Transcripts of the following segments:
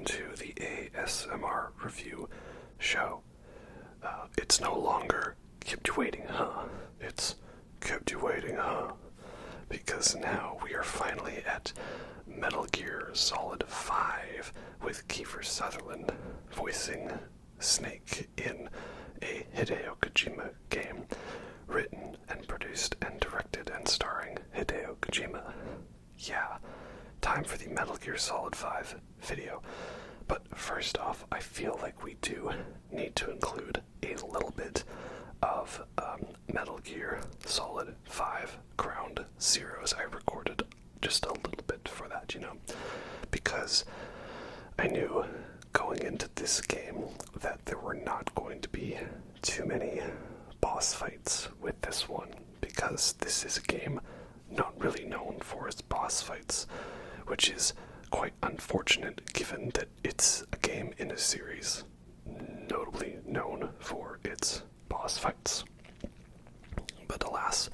welcome to the ASMR review show. It's no longer kept you waiting, huh? It's kept you waiting, huh? Because now we are finally at Metal Gear Solid 5 with Kiefer Sutherland voicing Snake in a Hideo Kojima game, written and produced and directed and starring Hideo Kojima. Yeah, time for the Metal Gear Solid 5 video. But first off, I feel like we do need to include a little bit of Metal Gear Solid 5 Ground Zeroes. I recorded just a little bit for that, because I knew going into this game that there were not going to be too many boss fights with this one, because this is a game not really known for its boss fights, which is quite unfortunate given that it's a game in a series notably known for its boss fights. But alas,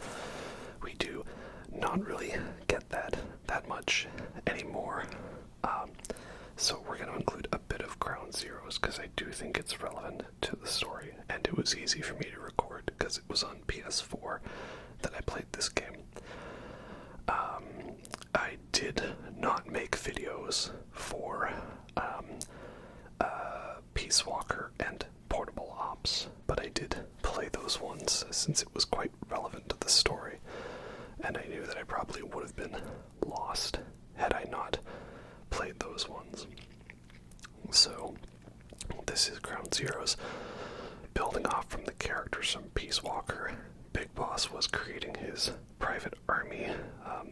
we do not really get that much anymore. So we're going to include a bit of Ground Zeroes because I do think it's relevant to the story, and it was easy for me to record because it was on PS4 that I played this game. I did not make videos for Peace Walker and Portable Ops, but I did play those ones since it was quite relevant to the story, and I knew that I probably would have been lost had I not played those ones. So this is Ground Zeroes. Building off from the characters from Peace Walker, Big Boss was creating his private army,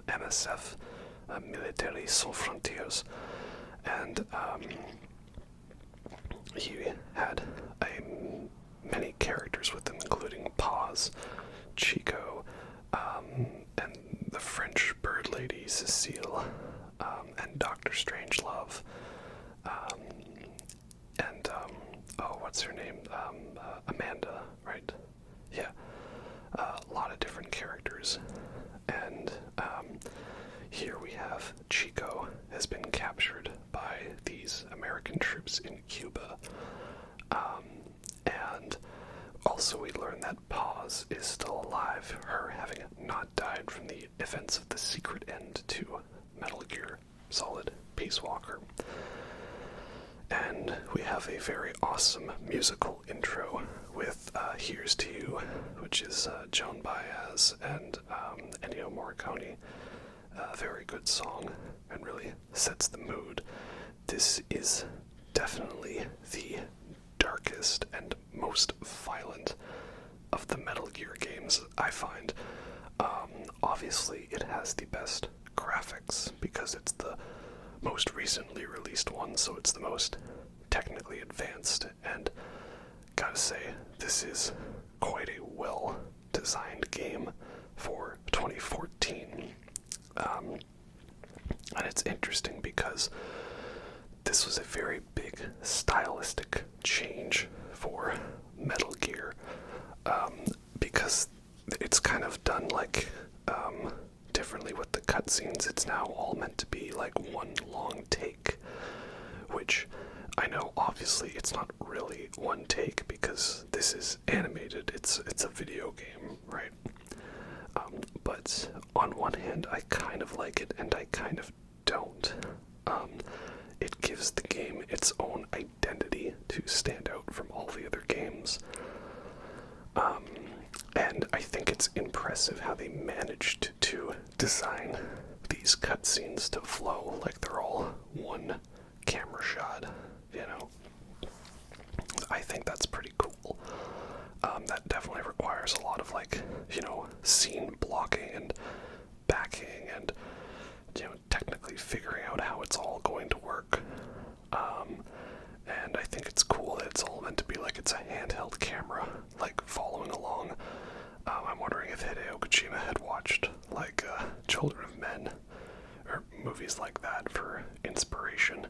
MSF, Militaires Sans Frontières, and he had many characters with him, including Paz, Chico, and the French bird lady Cecile, and Dr. Strangelove, and what's her name? Amanda, right? Yeah. A lot of different characters. And here we have Chico has been captured by these American troops in Cuba. And also we learn that Paz is still alive, her having not died from the events of the secret end to Metal Gear Solid Peace Walker. And we have a very awesome musical intro with Here's to You, which is Joan Baez and Ennio Morricone. A very good song and really sets the mood. This is definitely the darkest and most violent of the Metal Gear games, I find. Obviously, it has the best graphics because it's the most recently released one, so it's the most technically advanced, and gotta say, this is quite a well-designed game for 2014. And it's interesting because this was a very big stylistic change for Metal Gear, because it's kind of done differently with the cutscenes. It's now all meant to be like one long take, which I know obviously it's not really one take because this is animated. It's a video game, right? But on one hand, I kind of like it and I kind of don't. It gives the game its own identity to stand out from all the other games. And I think it's impressive how they managed to design these cutscenes to flow like they're all one camera shot, I think that's pretty cool. That definitely requires a lot of scene blocking and backing and technically figuring out how it's all going to work. And I think it's cool that it's all meant to be like it's a handheld camera, following along. I'm wondering if Hideo Kojima had watched Children of Men or movies like that for inspiration.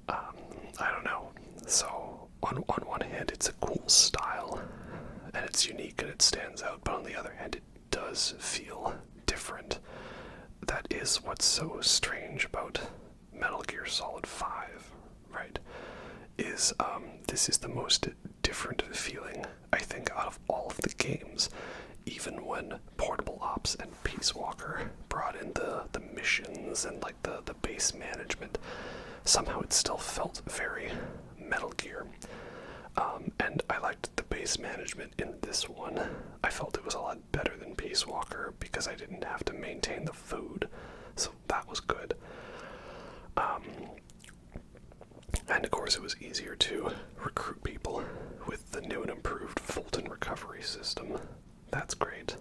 I don't know. So on one hand, it's a cool style and it's unique and it stands out, but on the other hand, it does feel different. That is what's so strange about Metal Gear Solid 5. this is the most different feeling, I think, out of all of the games. Even when Portable Ops and Peace Walker brought in the missions and like the base management, somehow it still felt very Metal Gear. And I liked the base management in this one. I felt it was a lot better than Peace Walker because I didn't have to maintain the food, so that was good. And of course it was easier to recruit people with the new and improved Fulton recovery system. That's great.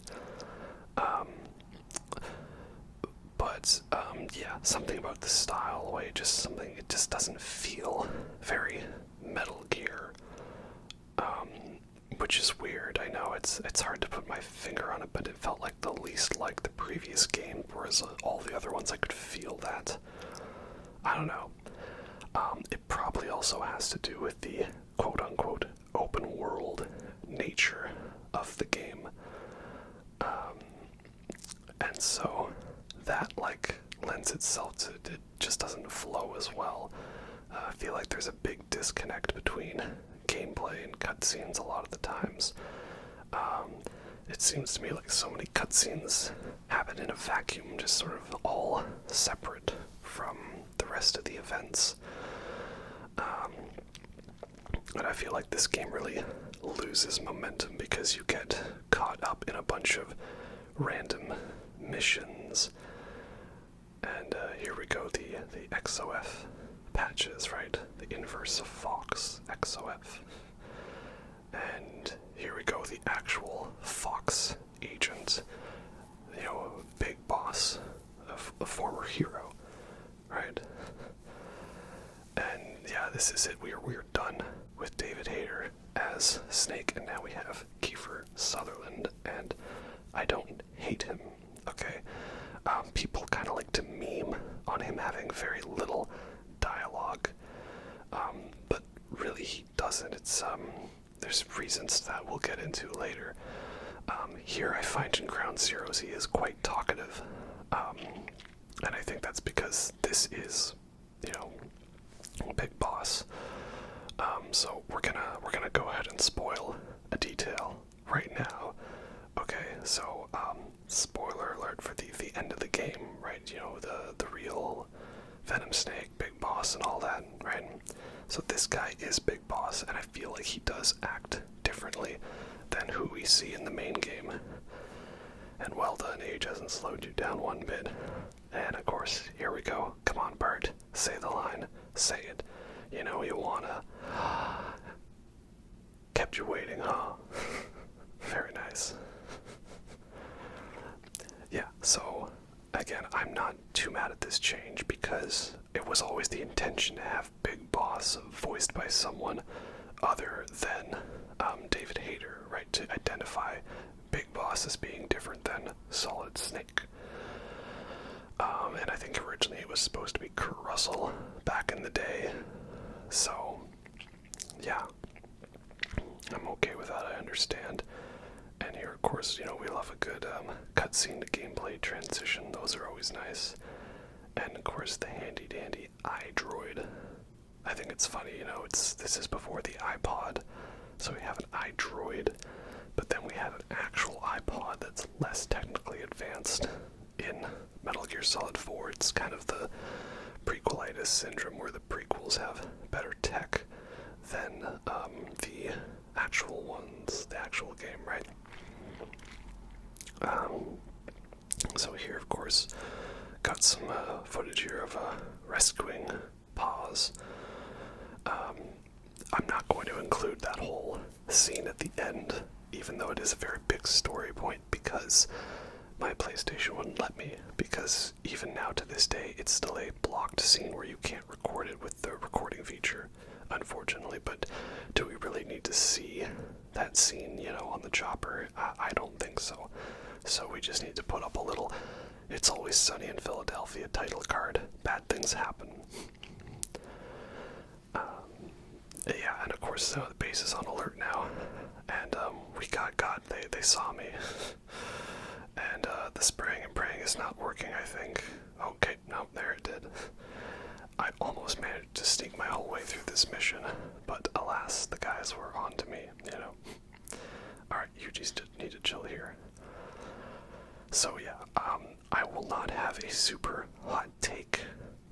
Yeah, something about the style, the way it just doesn't feel very Metal Gear. Which is weird. I know it's hard to put my finger on it, but it felt like the least like the previous game, whereas all the other ones I could feel that. I don't know. It probably also has to do with the quote-unquote open world nature of the game. And so that lends itself to it just doesn't flow as well. I feel like there's a big disconnect between gameplay and cutscenes a lot of the times. It seems to me like so many cutscenes happen in a vacuum, just sort of all separate from the rest of the events. And I feel like this game really loses momentum because you get caught up in a bunch of random missions. And here we go, the XOF patches, right? The inverse of Fox, XOF. And here we go, the actual Fox agent, big boss, a former hero, right? And yeah, this is it. We're done with David Hayter as Snake, and now we have Kiefer Sutherland, and I don't hate him, okay? People kind of like to meme on him having very little dialogue, but really he doesn't. There's reasons that we'll get into later. Here I find in Ground Zeroes he is quite talkative, and I think that's because this is, Big Boss. So we're gonna go ahead and spoil a detail right now. Okay, so spoiler alert for the end of the game, right? The real Venom Snake, Big Boss, and all that, right? So this guy is Big Boss, and I feel like he does act differently than who we see in the main game. And well done, age hasn't slowed you down one bit. And of course, here we go. Come on, Bert, say the line. Say it. You wanna. Kept you waiting, huh? Very nice. Yeah, so again, I'm not too mad at this change because it was always the intention to have Big Boss voiced by someone other than David Hayter, right? To identify Big Boss as being different than Solid Snake. And I think originally it was supposed to be Kurt Russell back in the day. So, yeah, I'm okay with that, I understand. And here, of course, we love a good cutscene to gameplay transition. Those are always nice. And, of course, the handy-dandy iDroid. I think it's funny, this is before the iPod. So we have an iDroid, but then we have an actual iPod that's less technically advanced in Metal Gear Solid 4. It's kind of the prequelitis syndrome where the prequels have better tech than the actual ones, the actual game, right? So here, of course, got some footage here of rescuing Paz. I'm not going to include that whole scene at the end, even though it is a very big story point, because my PlayStation wouldn't let me, because even now to this day, it's still a blocked scene where you can't record it with the recording feature, unfortunately. But do we really need to see that scene, on the chopper? I don't think so. So we just need to put up a little "It's Always Sunny in Philadelphia" title card. Bad things happen. Yeah, and of course the base is on alert now, and we got they saw me. And the spraying and praying is not working, I think. Okay, no, there it did. I almost managed to sneak my whole way through this mission, but alas, the guys were on to me, you know. Alright, you just need to chill here. So yeah, I will not have a super hot take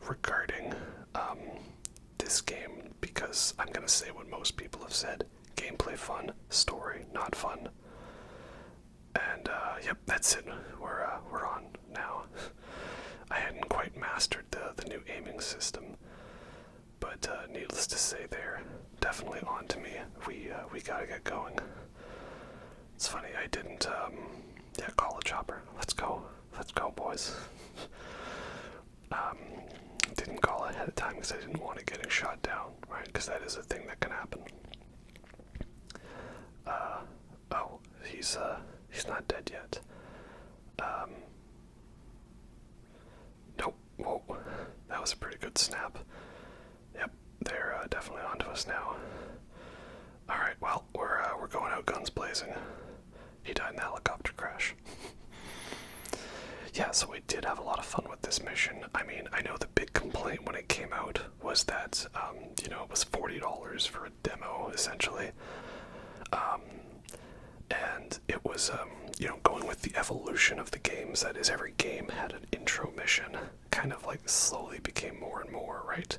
regarding this game, because I'm gonna say what most people have said. Gameplay fun, story not fun. And yep, that's it. We're on now. I hadn't quite mastered the new aiming system, but needless to say, they're definitely on to me. We gotta get going. It's funny, I didn't call a chopper. Let's go, boys. Didn't call ahead of time because I didn't want it getting shot down, right? Because that is a thing that can happen. Oh, he's not dead yet. Nope. Whoa, that was a pretty good snap. Yep, they're definitely onto us now. All right, well, we're going out guns blazing. He died in the helicopter crash. Yeah, so we did have a lot of fun with this mission. I mean, I know the big complaint when it came out was that, it was $40 for a demo, essentially. And it was, going with the evolution of the games. That is, every game had an intro mission. Kind of like slowly became more and more, right?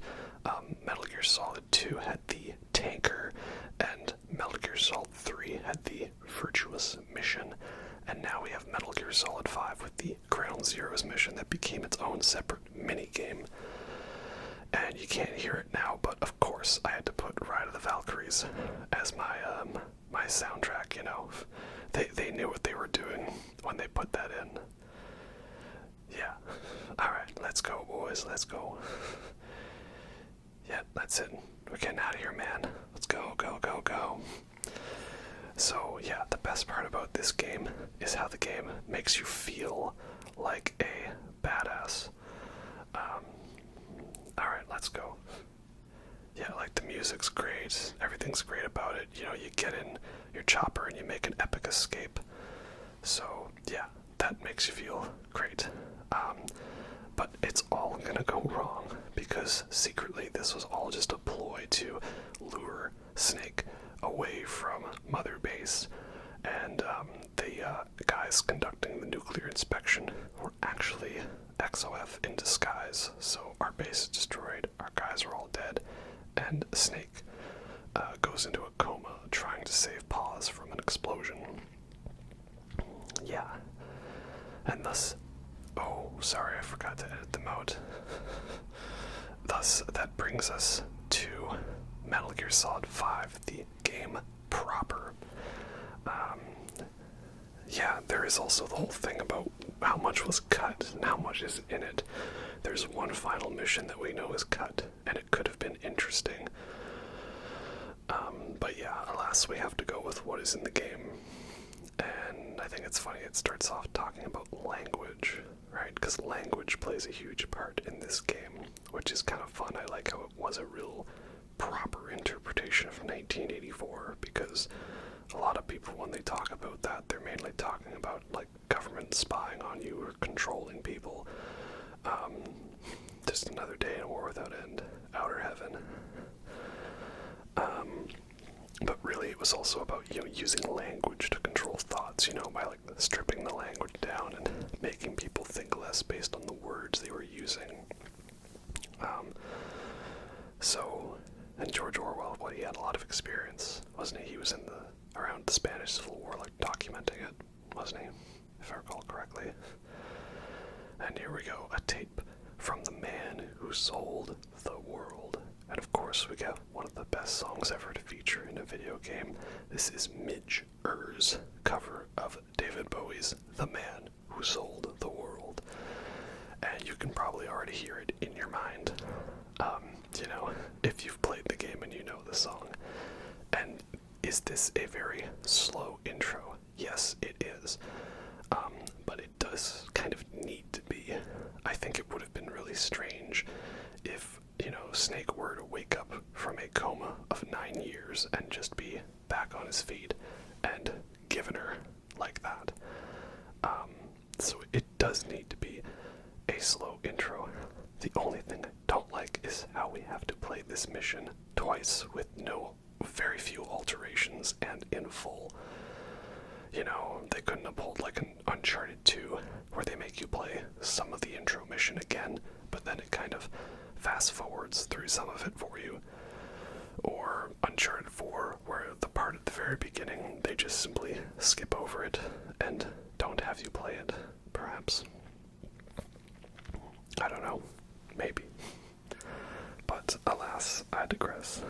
Metal Gear Solid 2 had the tanker, and Metal Gear Solid 3 had the virtuous mission. And now we have Metal Gear Solid 5 with the Ground Zeroes mission that became its own separate mini-game. And you can't hear it now, but of course I had to put Ride of the Valkyries as my my soundtrack, you know. They knew what they were doing when they put that in. Yeah. Alright, let's go, boys, let's go. Yeah, that's it. We're getting out of here, man. Let's go, go, go, go. So, yeah, the best part about this game is how the game makes you feel like a badass. Alright, let's go. Yeah, like the music's great, everything's great about it. You know, you get in your chopper and you make an epic escape. So, yeah, that makes you feel great. But it's all gonna go wrong, because secretly this was all just a ploy to lure Snake away from Mother Base, and the guys conducting the nuclear inspection were actually XOF in disguise. So our base is destroyed, our guys are all dead, and Snake goes into a coma trying to save Paws from an explosion. Yeah. And thus... Oh, sorry, I forgot to edit them out. Thus, that brings us to Metal Gear Solid 5, the game proper. Yeah, there is also the whole thing about how much was cut and how much is in it. There's one final mission that we know is cut, and it could have been interesting. But yeah, alas, we have to go with what is in the game. And I think it's funny, it starts off talking about language, right? Because language plays a huge part in this game, which is kind of fun. I like how it was a real proper interpretation of 1984, because a lot of people, when they talk about that, they're mainly talking about, like, government spying on you or controlling people. Just another day in War Without End, Outer Heaven. But really, it was also about, using language to control thoughts, by, like, stripping the language down and making people think less based on the words they were using. And George Orwell, well, he had a lot of experience, wasn't he? He was around the Spanish Civil War, like, documenting it, wasn't he? If I recall correctly. And here we go, a tape from the man who sold the world. And of course, we get one of the best songs ever to feature in a video game. This is Midge Ur's cover of David Bowie's The Man Who Sold the World. And you can probably already hear it in your mind, if you've played the game and you know the song. And is this a very slow intro? Yes, it is. But it does kind of need to be. I think it would have been really strange if, Snake were to wake up from a coma of 9 years and just be back on his feet and giving her like that. So it does need to be a slow intro. The only thing I don't like like is how we have to play this mission twice with very few alterations and in full. You know, they couldn't have pulled like an Uncharted 2 where they make you play some of the intro mission again, but then it kind of fast forwards through some of it for you. Or Uncharted 4 where the part at the very beginning, they just simply skip over it and don't have you play it, perhaps. I don't know. Maybe. But alas, I digress.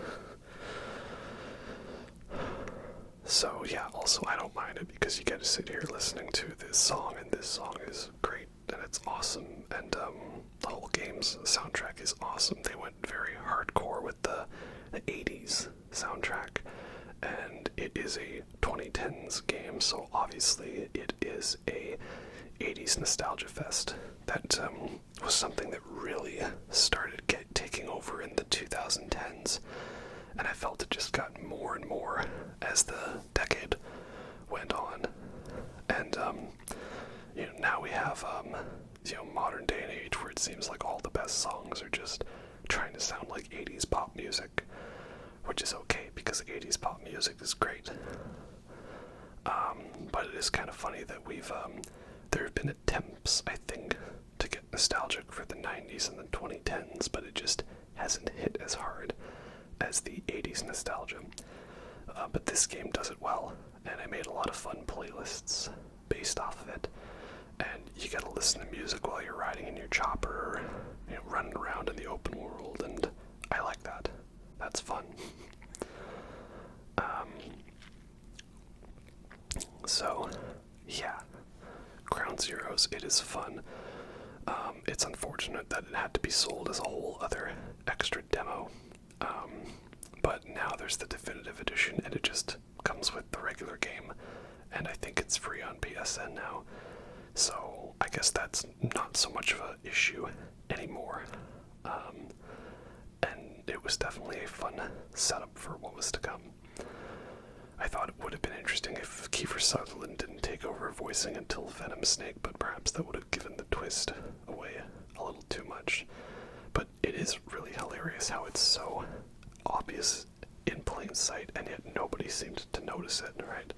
So yeah, also I don't mind it because you get to sit here listening to this song, and this song is great and it's awesome, and the whole game's soundtrack is awesome. They went very hardcore with the 80s soundtrack, and it is a 2010s game, so obviously it is a 80s nostalgia fest. That was something that really started taking over in the 2010s. And I felt it just got more and more as the decade went on. And, now we have, modern day and age where it seems like all the best songs are just trying to sound like 80s pop music. Which is okay, because 80s pop music is great. But it is kind of funny that there have been attempts, I think, to get nostalgic for the 90s and the 2010s, but it just hasn't hit as hard as the 80s nostalgia. But this game does it well, and I made a lot of fun playlists based off of it. And you get to listen to music while you're riding in your chopper, running around in the open world, and I like that. That's fun. So, yeah. Ground Zeroes, it is fun. It's unfortunate that it had to be sold as a whole other extra demo. But now there's the definitive edition, and it just comes with the regular game, and I think it's free on PSN now, so I guess that's not so much of an issue anymore. And it was definitely a fun setup for what was to come. I thought it would have been interesting if Kiefer Sutherland didn't take over voicing until Venom Snake, but perhaps that would have given the twist away a little too much. But it is really hilarious how it's so obvious in plain sight, and yet nobody seemed to notice it, right?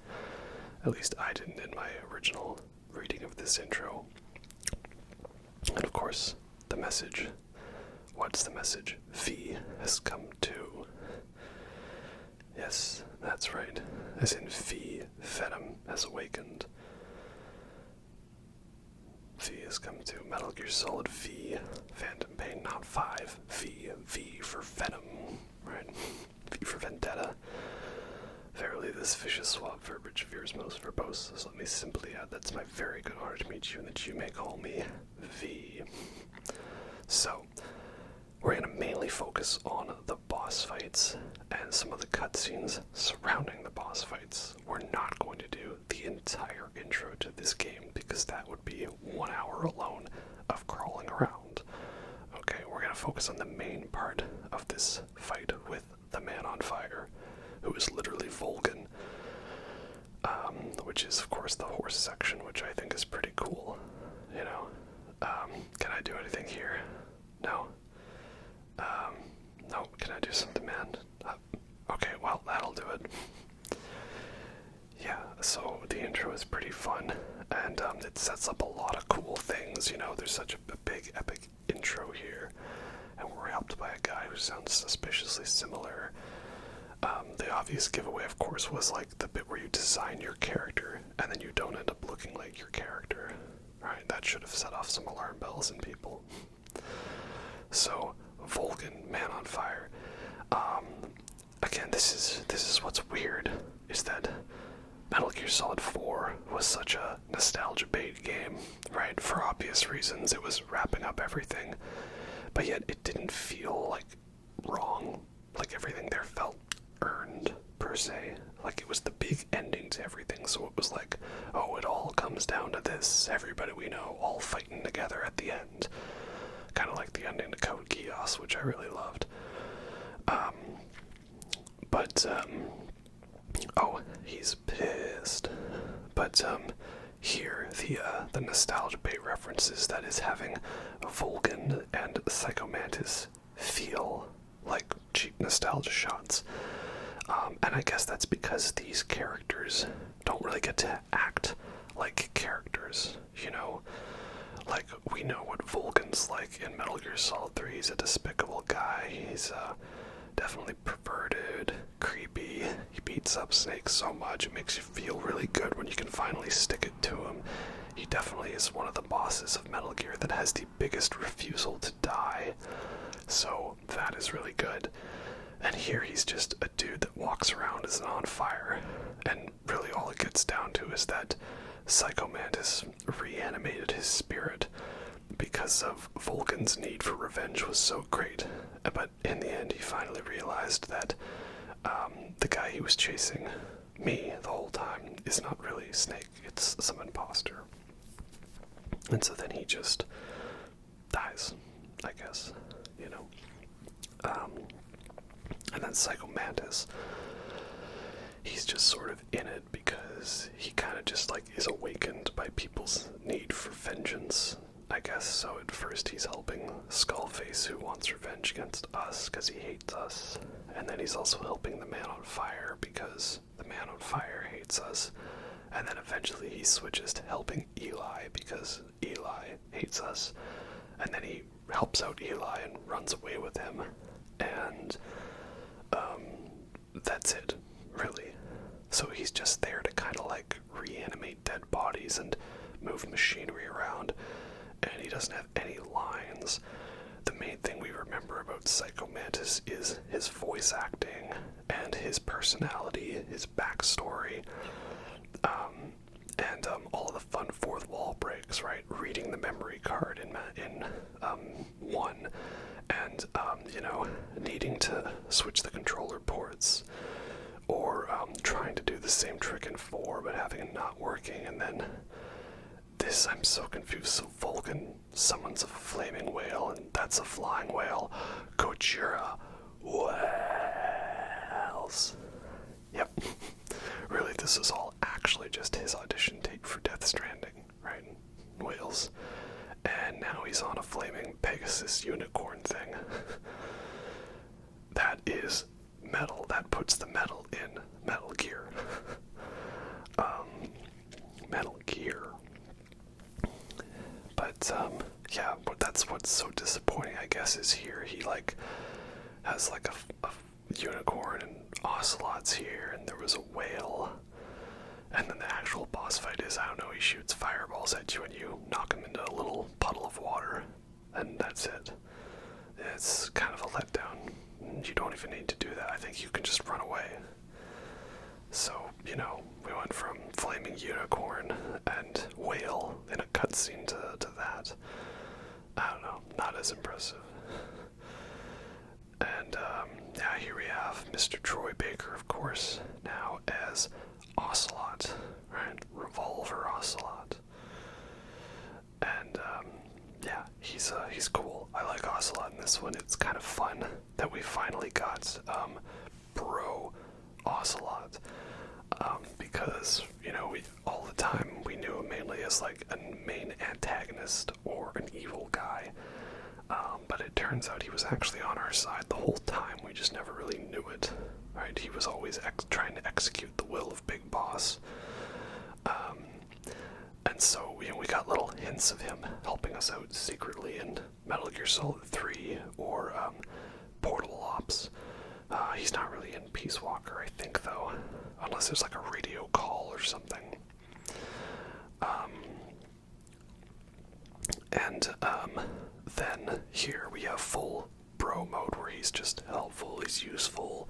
At least I didn't in my original reading of this intro. And of course, the message. What's the message? V has come to. Yes, that's right. As in V, Venom has awakened. V has come to. Metal Gear Solid V, Phantom Pain, not 5. V for Venom, right? V for Vendetta. Verily, this vicious swap verbiage veers most verbose, so let me simply add that's my very good honor to meet you, and that you may call me V. So, we're going to mainly focus on the boss fights and some of the cutscenes surrounding the boss fights. We're not going to do the entire intro to this game, because that would be 1 hour alone of crawling around. Okay, we're going to focus on the main part of this fight with the Man on Fire, who is literally Volgan, which is, of course, the horse section, which I think is pretty cool, Can I do anything here? No. No, can I do something, man? Okay, well, that'll do it. Yeah, so the intro is pretty fun, and it sets up a lot of cool things, there's such a big, epic intro here, and we're helped by a guy who sounds suspiciously similar. The obvious giveaway, of course, was like the bit where you design your character, and then you don't end up looking like your character, right? That should have set off some alarm bells in people. So, Volgan, Man on Fire. Again, this is what's weird, is that Metal Gear Solid 4 was such a nostalgia bait game, right? For obvious reasons, it was wrapping up everything, but yet it didn't feel like wrong, like everything there felt earned, per se. Like it was the big ending to everything, so it was like, oh, it all comes down to this, everybody we know all fighting together at the end. Kind of like the ending to Code Geass, which I really loved. Oh, he's pissed. But, here, the nostalgia bait references that is having Volgan and Psycho Mantis feel like cheap nostalgia shots. And I guess that's because these characters don't really get to act like characters, you know? Like, we know what Vulcan's like in Metal Gear Solid 3. He's a despicable guy. He's definitely perverted, creepy. He beats up Snake so much, it makes you feel really good when you can finally stick it to him. He definitely is one of the bosses of Metal Gear that has the biggest refusal to die. So that is really good. And here he's just a dude that walks around as an on fire. And really all it gets down to is that Psycho Mantis reanimated his spirit because of Vulcan's need for revenge was so great. But in the end he finally realized that the guy he was chasing, me, the whole time, is not really Snake, it's some imposter. And so then he just dies, I guess, you know. And then Psycho Mantis, he's just sort of in it because he kind of just like is awakened by people's need for vengeance, I guess. So at first he's helping Skullface, who wants revenge against us because he hates us. And then he's also helping the Man on Fire because the Man on Fire hates us. And then eventually he switches to helping Eli because Eli hates us. And then he helps out Eli and runs away with him. And that's it, really. So he's just there to kind of like reanimate dead bodies and move machinery around. And he doesn't have any lines. The main thing we remember about Psycho Mantis is his voice acting and his personality, his backstory. And all of the fun fourth wall breaks, right? Reading the memory card in 1, and you know, needing to switch the controller ports, or trying to do the same trick in 4 but having it not working, and then this, I'm so confused. So Vulcan summons a flaming whale, and that's a flying whale. Gojira whales. Yep. Really, this is all actually just his audition tape for Death Stranding, right? Whales. And now he's on a flaming Pegasus unicorn thing. That is metal. That puts the metal in Metal Gear. Metal Gear. But, yeah, but that's what's so disappointing, I guess, is here he, like, has, like, a unicorn and ocelots here, and there was a whale. And then the actual boss fight is, I don't know, he shoots fireballs at you and you knock him into a little puddle of water. And that's it. It's kind of a letdown. You don't even need to do that. I think you can just run away. So, you know, we went from flaming unicorn and whale in a cutscene to that. I don't know, not as impressive. And, yeah, here we have Mr. Troy Baker, of course, now as Ocelot, right? Revolver Ocelot. And, yeah, he's cool. I like Ocelot in this one. It's kind of fun that we finally got, Bro Ocelot. Because, you know, all the time we knew him mainly as, like, a main antagonist or an evil guy. But it turns out he was actually on our side the whole time. We just never really knew it, right? He was always trying to execute the will of Big Boss. And so, you know, we got little hints of him helping us out secretly in Metal Gear Solid 3 or Portable Ops. He's not really in Peace Walker, I think, though, unless there's like a radio call or something. Then here we have full bro mode where he's just helpful, he's useful,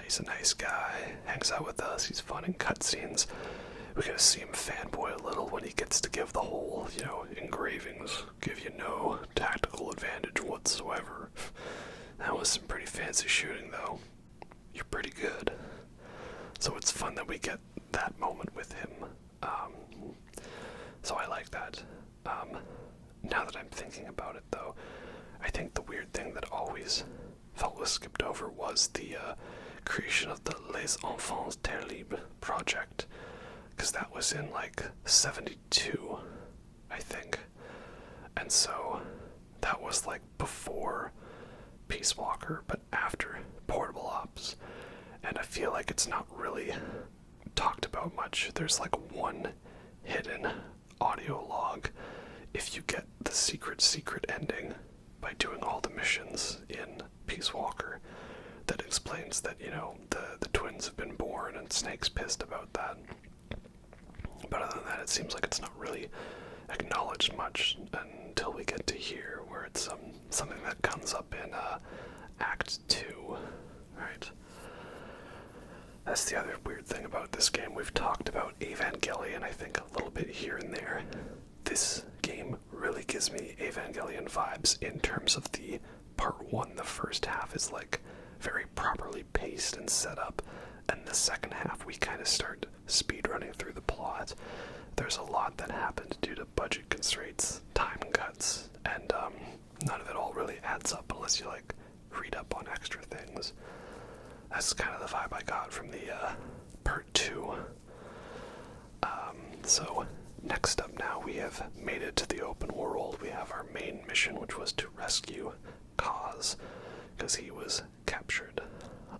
he's a nice guy, hangs out with us, he's fun in cutscenes. We get to see him fanboy a little when he gets to give the whole, you know, engravings give you no tactical advantage whatsoever. That was some pretty fancy shooting, though. You're pretty good. So it's fun that we get that moment with him. So I like that. Now that I'm thinking about it, though, I think the weird thing that always felt was skipped over was the creation of the Les Enfants Terribles project, because that was in, like, 72, I think. And so that was, like, before Peace Walker, but after Portable Ops. And I feel like it's not really talked about much. There's like one hidden audio log if you get the secret ending by doing all the missions in Peace Walker that explains that, you know, the twins have been born and Snake's pissed about that. But other than that, it seems like it's not really acknowledged much until we get to here, where it's something that comes up in Act 2, right? That's the other weird thing about this game. We've talked about Evangelion, I think, a little bit here and there. This game really gives me Evangelion vibes in terms of the part 1. The first half is like very properly paced and set up, and the second half we kind of start speedrunning through the plot. There's a lot that happened due to budget constraints, time cuts, and none of it all really adds up unless you like read up on extra things. That's kind of the vibe I got from the part 2. So next up now, we have made it to the open world. We have our main mission, which was to rescue Kaz, because he was captured.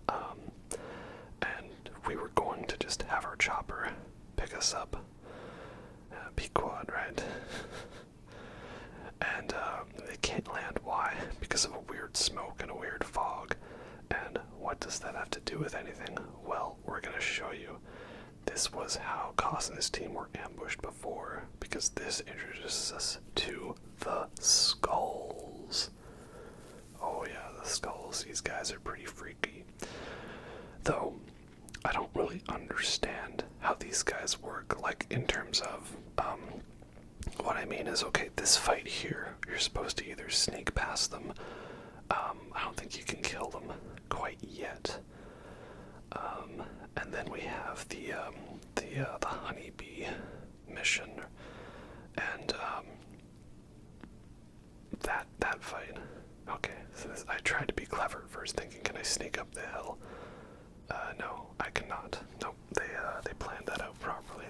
And we were going to just have our chopper pick us up. P-Quad, right? And it can't land. Why? Because of a weird smoke and a weird fog. And what does that have to do with anything? Well, we're going to show you. This was how Kaz and his team were ambushed before, because this introduces us to the skulls. Oh yeah, the skulls. These guys are pretty freaky. Though, I don't really understand how these guys work, like in terms of, what I mean is, okay, this fight here, you're supposed to either sneak past them. I don't think you can kill them quite yet. And then we have the honeybee mission, and that fight. Okay, so I tried to be clever at first, thinking, can I sneak up the hill? No, I cannot. Nope, they planned that out properly.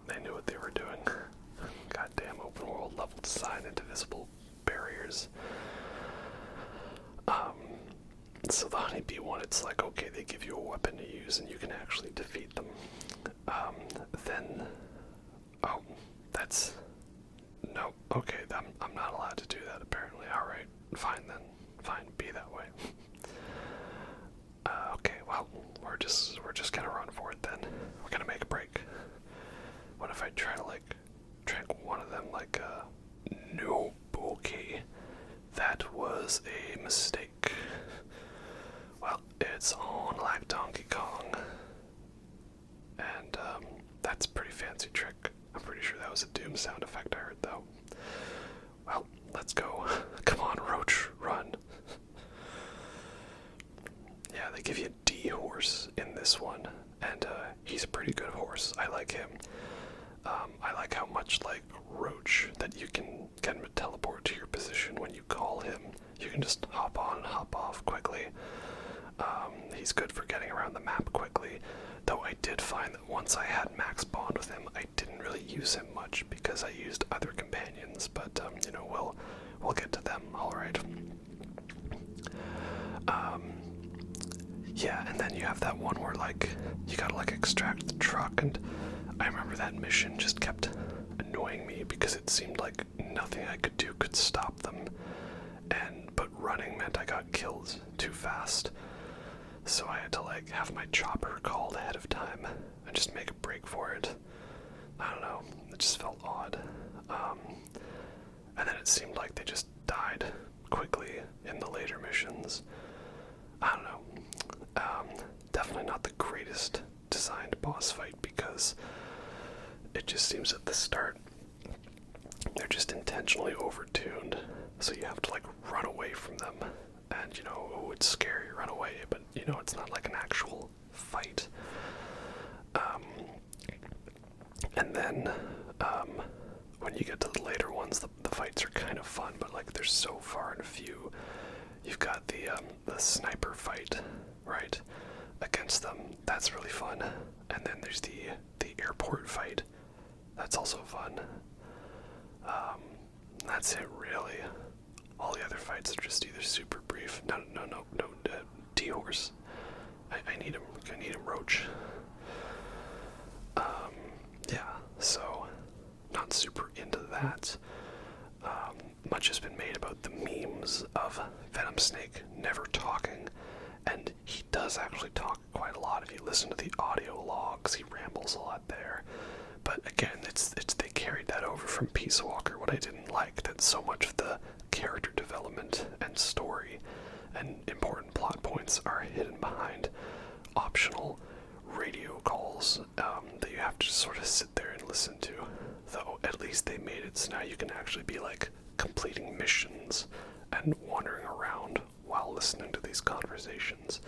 They knew what they were doing. Goddamn open world level design into visible barriers. So the honeybee one, it's like, okay, they give you a weapon to use and you can actually defeat them. No, okay, I'm not allowed to do that apparently. Alright, fine then. Fine, be that way. Okay, well, we're just gonna run for it then. We're gonna make a break. What if I try to, like, track one of them, like, nope, okay. That was a mistake. Well, it's on like Donkey Kong. And, that's a pretty fancy trick. I'm pretty sure that was a Doom sound effect I heard, though. Well, let's go. Come on, Roach, run. Yeah, they give you a D horse in this one, and he's a pretty good horse. I like him. I like how much like Roach that you can get him to teleport to your position when you call him. You can just hop on and hop off quickly. He's good for getting around the map quickly, though I did find that once I had max bond with him, I didn't really use him much because I used other companions, but you know, we'll get to them, alright. Yeah, and then you have that one where, like, you gotta, like, extract the truck, and I remember that mission just kept annoying me because it seemed like nothing I could do could stop them, but running meant I got killed too fast, so I had to, like, have my chopper called ahead of time and just make a break for it. I don't know, it just felt odd. And then it seemed like they just died quickly in the later missions. I don't know. Definitely not the greatest designed boss fight because it just seems at the start they're just intentionally overtuned, so you have to like run away from them, and you know, it's scary, run away, but you know, it's not like an actual fight. And then when you get to the later ones, the fights are kind of fun, but like they're so far and few. You've got the sniper fight, right, against them. That's really fun. And then there's the airport fight. That's also fun. That's it, really. All the other fights are just either super brief. No, D-Horse. I need him. I need him, Roach. Yeah, so not super into that. Much has been made about the memes of Venom Snake never talking, and he does actually talk quite a lot. If you listen to the audio logs, he rambles a lot there. But again, it's they carried that over from Peace Walker. What I didn't like, that so much of the character development and story and important plot points are hidden behind optional radio calls that you have to sort of sit there and listen to. Though at least they made it so now you can actually be like completing missions and wandering around while listening to these conversations,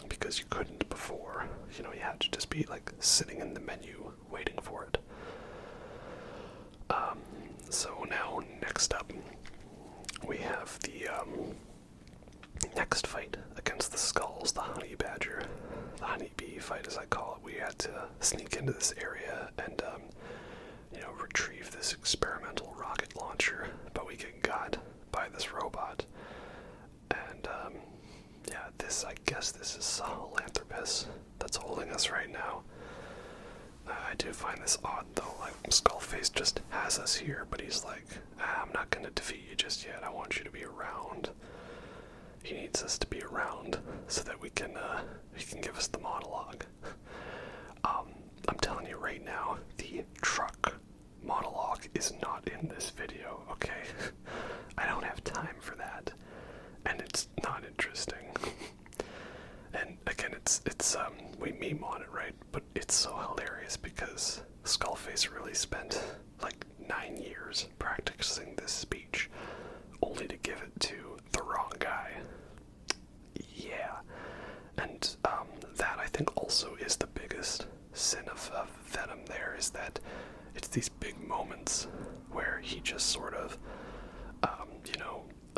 because you couldn't before. You had to just be like sitting in the menu waiting for it. So now next up we have the next fight against the Skulls, the Honey Badger, the Honeybee fight as I call it. We had to sneak into this area and retrieve this experimental rocket launcher, but we get got by this robot. And I guess this is Sahelanthropus that's holding us right now. I do find this odd though, like Skullface just has us here, but he's like, I'm not gonna defeat you just yet, I want you to be around. He needs us to be around so that he can give us the monologue. I'm telling you right now, the truck monologue is not in this video, okay? I don't have time for that, and it's not interesting. And again, it's we meme on it, right? But it's so hilarious because Skullface really spent like 9 years practicing this speech, only to give it to the wrong guy. Yeah, and that I think also is the biggest sin of Venom. There is that it's these big moments where he just sort of,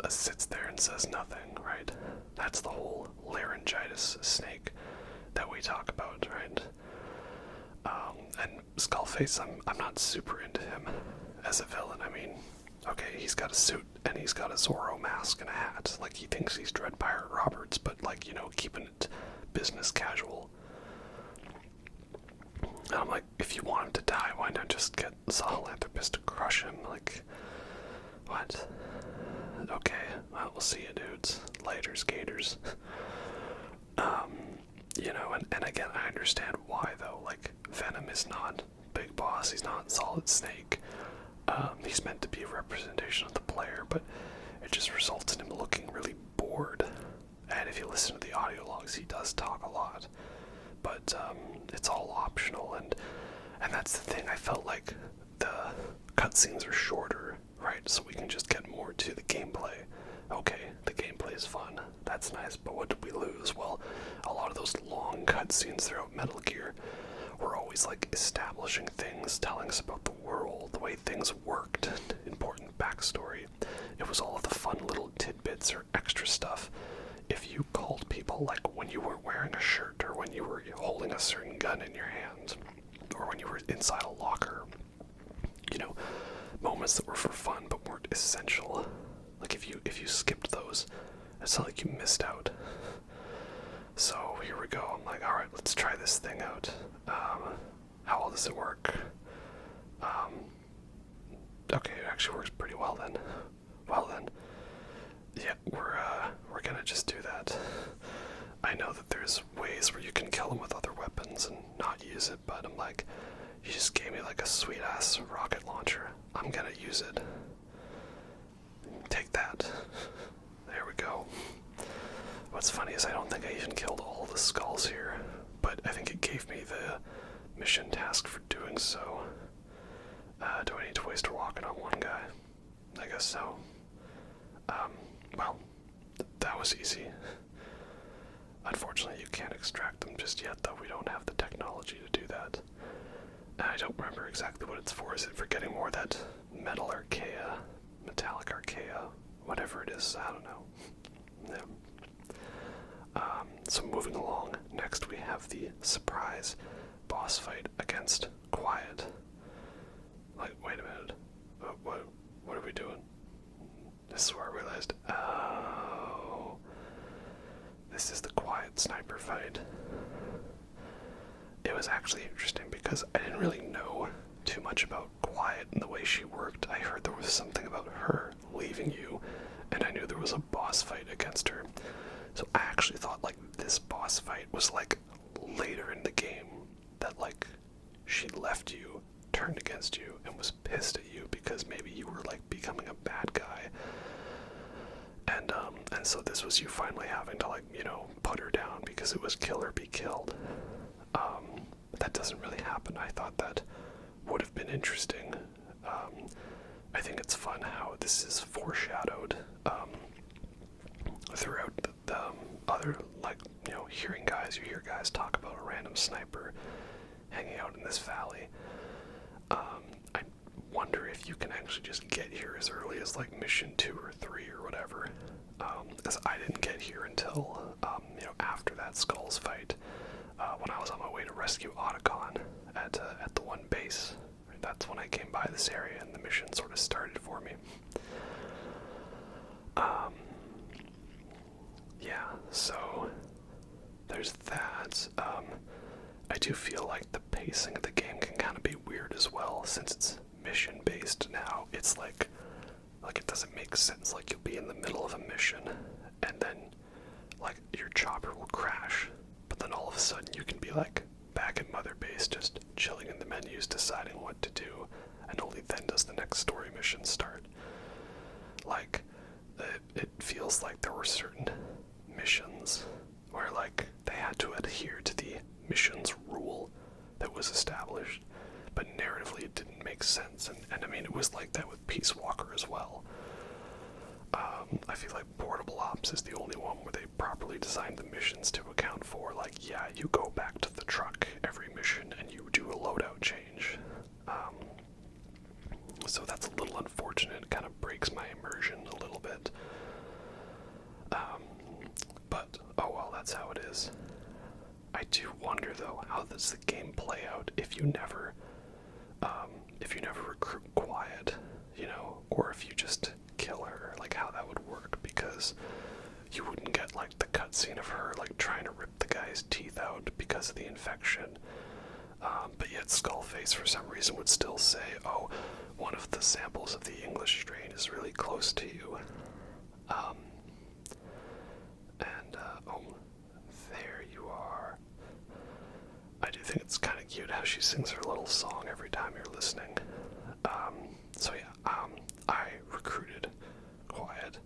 sits there and says nothing, right? That's the whole laryngitis snake that we talk about, right? And Skullface, I'm not super into him as a villain. I mean, okay, he's got a suit and he's got a Zorro mask and a hat. Like, he thinks he's Dread Pirate Roberts, but like, keeping it business casual. And I'm like, if you want him to die, why not just get Sahelanthropus to crush him? Like, what? Okay, well, we'll see you dudes. Later, skaters. And again, I understand why, though. Like, Venom is not Big Boss, he's not Solid Snake. He's meant to be a representation of the player, but it just results in him looking really bored. And if you listen to the audio logs, he does talk a lot. But it's all optional, and that's the thing. I felt like the cutscenes are shorter, right? So we can just get more to the gameplay. Okay, the gameplay is fun. That's nice, but what did we lose? Well, a lot of those long cutscenes throughout Metal Gear were always like establishing things, telling us about the world, the way things worked, important backstory. It was all of the fun little tidbits or extra stuff. If you called people, like when you weren't wearing a shirt, or when you were holding a certain gun in your hand, or when you were inside a locker, moments that were for fun but weren't essential. Like if you skipped those, it's not like you missed out. So here we go. I'm like, alright, let's try this thing out. How well does it work? Okay, it actually works pretty well then. Well then, yeah, we're gonna just do that. I know that there's ways where you can kill them with other weapons and not use it, but I'm like, you just gave me like a sweet ass rocket launcher. I'm gonna use it. Take that. There we go. What's funny is I don't think I even killed all the skulls here, but I think it gave me the mission task for doing so. Do I need to waste a rocket on one guy? I guess so. Well, that was easy. Unfortunately, you can't extract them just yet, though. We don't have the technology to do that. And I don't remember exactly what it's for. Is it for getting more of that metallic archaea, whatever it is, I don't know. Yeah. So moving along, next we have the surprise boss fight against Quiet. Like, wait a minute. What are we doing? this is where I realized, oh, this is the quiet sniper fight. It was actually interesting because I didn't really know too much about Quiet and the way she worked. I heard there was something about her leaving you, and I knew there was a boss fight against her. So I actually thought, like, this boss fight was, like, later in the game, that, like, she left you, turned against you, and was pissed at you because maybe you were, like, becoming a bad guy. And so this was you finally having to, like, you know, put her down because it was kill or be killed. That doesn't really happen. I thought that would have been interesting. I think it's fun how this is foreshadowed throughout the other, like, you know, you hear guys talk about a random sniper hanging out in this valley. I wonder if you can actually just get here as early as, like, mission 2 or 3 or whatever, because I didn't get here until, you know, after that Skulls fight, when I was on my way to rescue Otacon at the one base. That's when I came by this area and the mission sort of started for me. Yeah, so there's that. I do feel like the pacing of the game can kind of be weird as well, since it's mission-based now. It's like it doesn't make sense. Like, you'll be in the middle of a mission, and then, like, your chopper will crash, but then all of a sudden you can be, like, back at Mother Base, just chilling in the menus, deciding what to do, and only then does the next story mission start. Like, it feels like there were certain missions where, like, they had to adhere to the mission's rule that was established, but narratively it didn't make sense, and I mean, it was like that with Peace Walker as well. I feel like Portable Ops is the only one where they properly designed the missions to account for, like, yeah, you go back to the truck every mission and you do a loadout change. So that's a little unfortunate. It kind of breaks my immersion a little bit. But, oh well, that's how it is. I do wonder, though, how does the game play out if you never recruit Quiet, you know, or if you just kill her, like, how that would work, because you wouldn't get, like, the cutscene of her, like, trying to rip the guy's teeth out because of the infection, but yet Skullface for some reason would still say, oh, one of the samples of the English strain is really close to you, oh, there you are. I do think it's kind of cute how she sings her little song every time you're listening. So yeah, I recruited Quiet,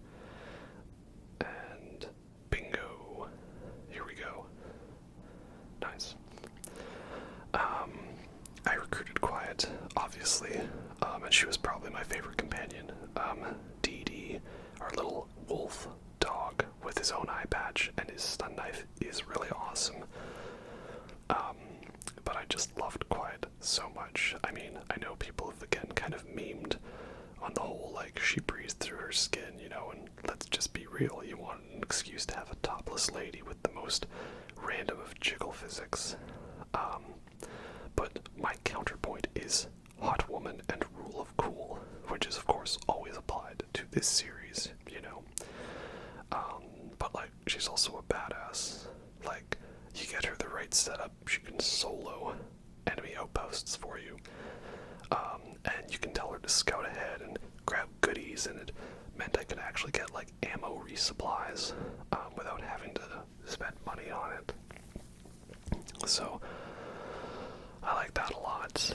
and bingo, here we go. Nice. I recruited Quiet, obviously, and she was probably my favorite companion. Dee Dee, our little wolf dog with his own eye patch and his stun knife, is really awesome. But I just loved Quiet so much. I mean, I know people have, again, kind of memed on the whole, like, she breathes through her skin, you know, and let's just be real, you want an excuse to have a topless lady with the most random of jiggle physics. But my counterpoint is Hot Woman and Rule of Cool, which is, of course, always applied to this series, you know. But, like, she's also a badass. Like, you get her the right setup, she can solo enemy outposts for you. And you can tell her to scout ahead and grab goodies, and it meant I could actually get, like, ammo resupplies without having to spend money on it. So, I like that a lot.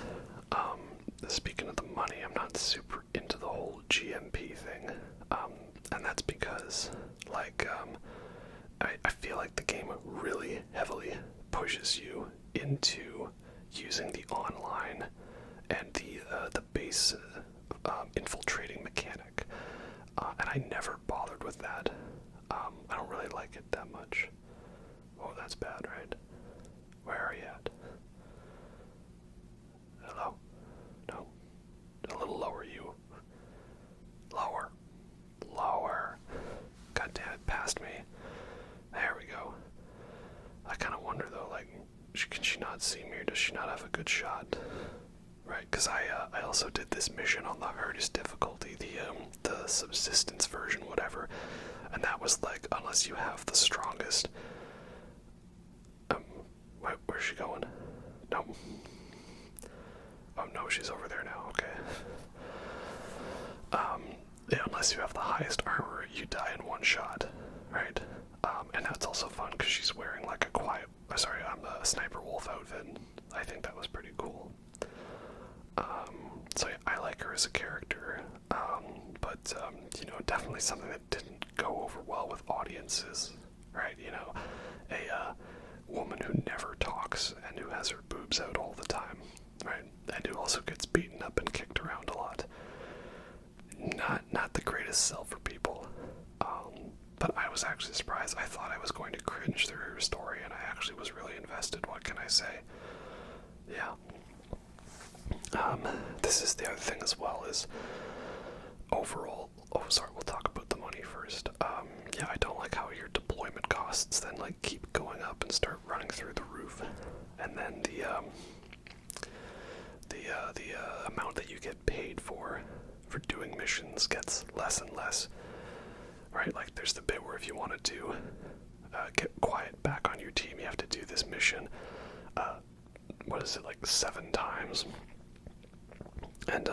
Speaking of the money, I'm not super into the whole GMP thing, and that's because, like, I feel like the game really heavily pushes you into using the online and the base infiltrating mechanic, and I never bothered with that. I don't really like it that much. Oh, that's bad, right? Where are you at? Hello? No? A little lower, you. Lower. Lower. God damn it, past me. There we go. I kind of wonder, though, like, can she not see me, or does she not have a good shot? right? Because I also did this mission on the hardest difficulty, the subsistence version, whatever, and that was like, unless you have the strongest. Where's she going? No. Oh no, she's over there now. Okay. Yeah, unless you have the highest armor, you die in one shot, right? And that's also fun because she's wearing like a sniper wolf outfit. I think that was pretty cool. So yeah, I like her as a character, but definitely something that didn't go over well with audiences, right? A woman who never talks and who has her boobs out all the time, right? And who also gets beaten up and kicked around a lot. Not the greatest sell for people. But I was actually surprised. I thought I was going to cringe through her story, and I actually was really invested. What can I say? Yeah. This is the other thing as well, is overall. Oh, sorry. We'll talk about the money first. Yeah, I don't like how your deployment costs then like keep going up and start running through the roof, and then the amount that you get paid for doing missions gets less and less. Right, like there's the bit where if you wanted to get quiet back on your team, you have to do this mission, what is it, like 7 times? And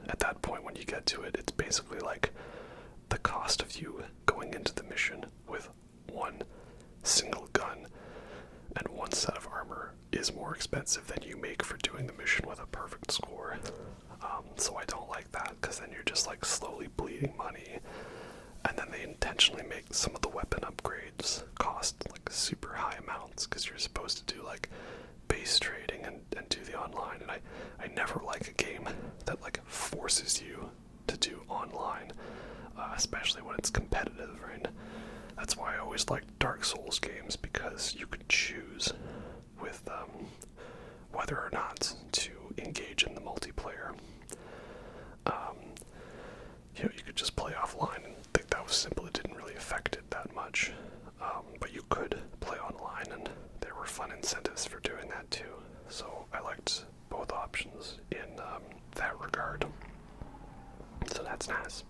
at that point when you get to it, it's basically like the cost of you going into the mission with one single gun and one set of armor is more expensive than you make for doing the mission with a perfect score. So I don't like that, because then you're just like slowly bleeding money. And then they intentionally make some of the weapon upgrades cost like super high amounts, because you're supposed to do like base trading and do the online. And I never like a game that like forces you to do online, especially when it's competitive, right? That's why I always liked Dark Souls games, because you could choose with whether or not to engage in the multiplayer. You could just play offline, and I think that was simple. It didn't really affect it that much. But you could play online, and there were fun incentives for doing that too. So I liked both options in that regard. So that's nice.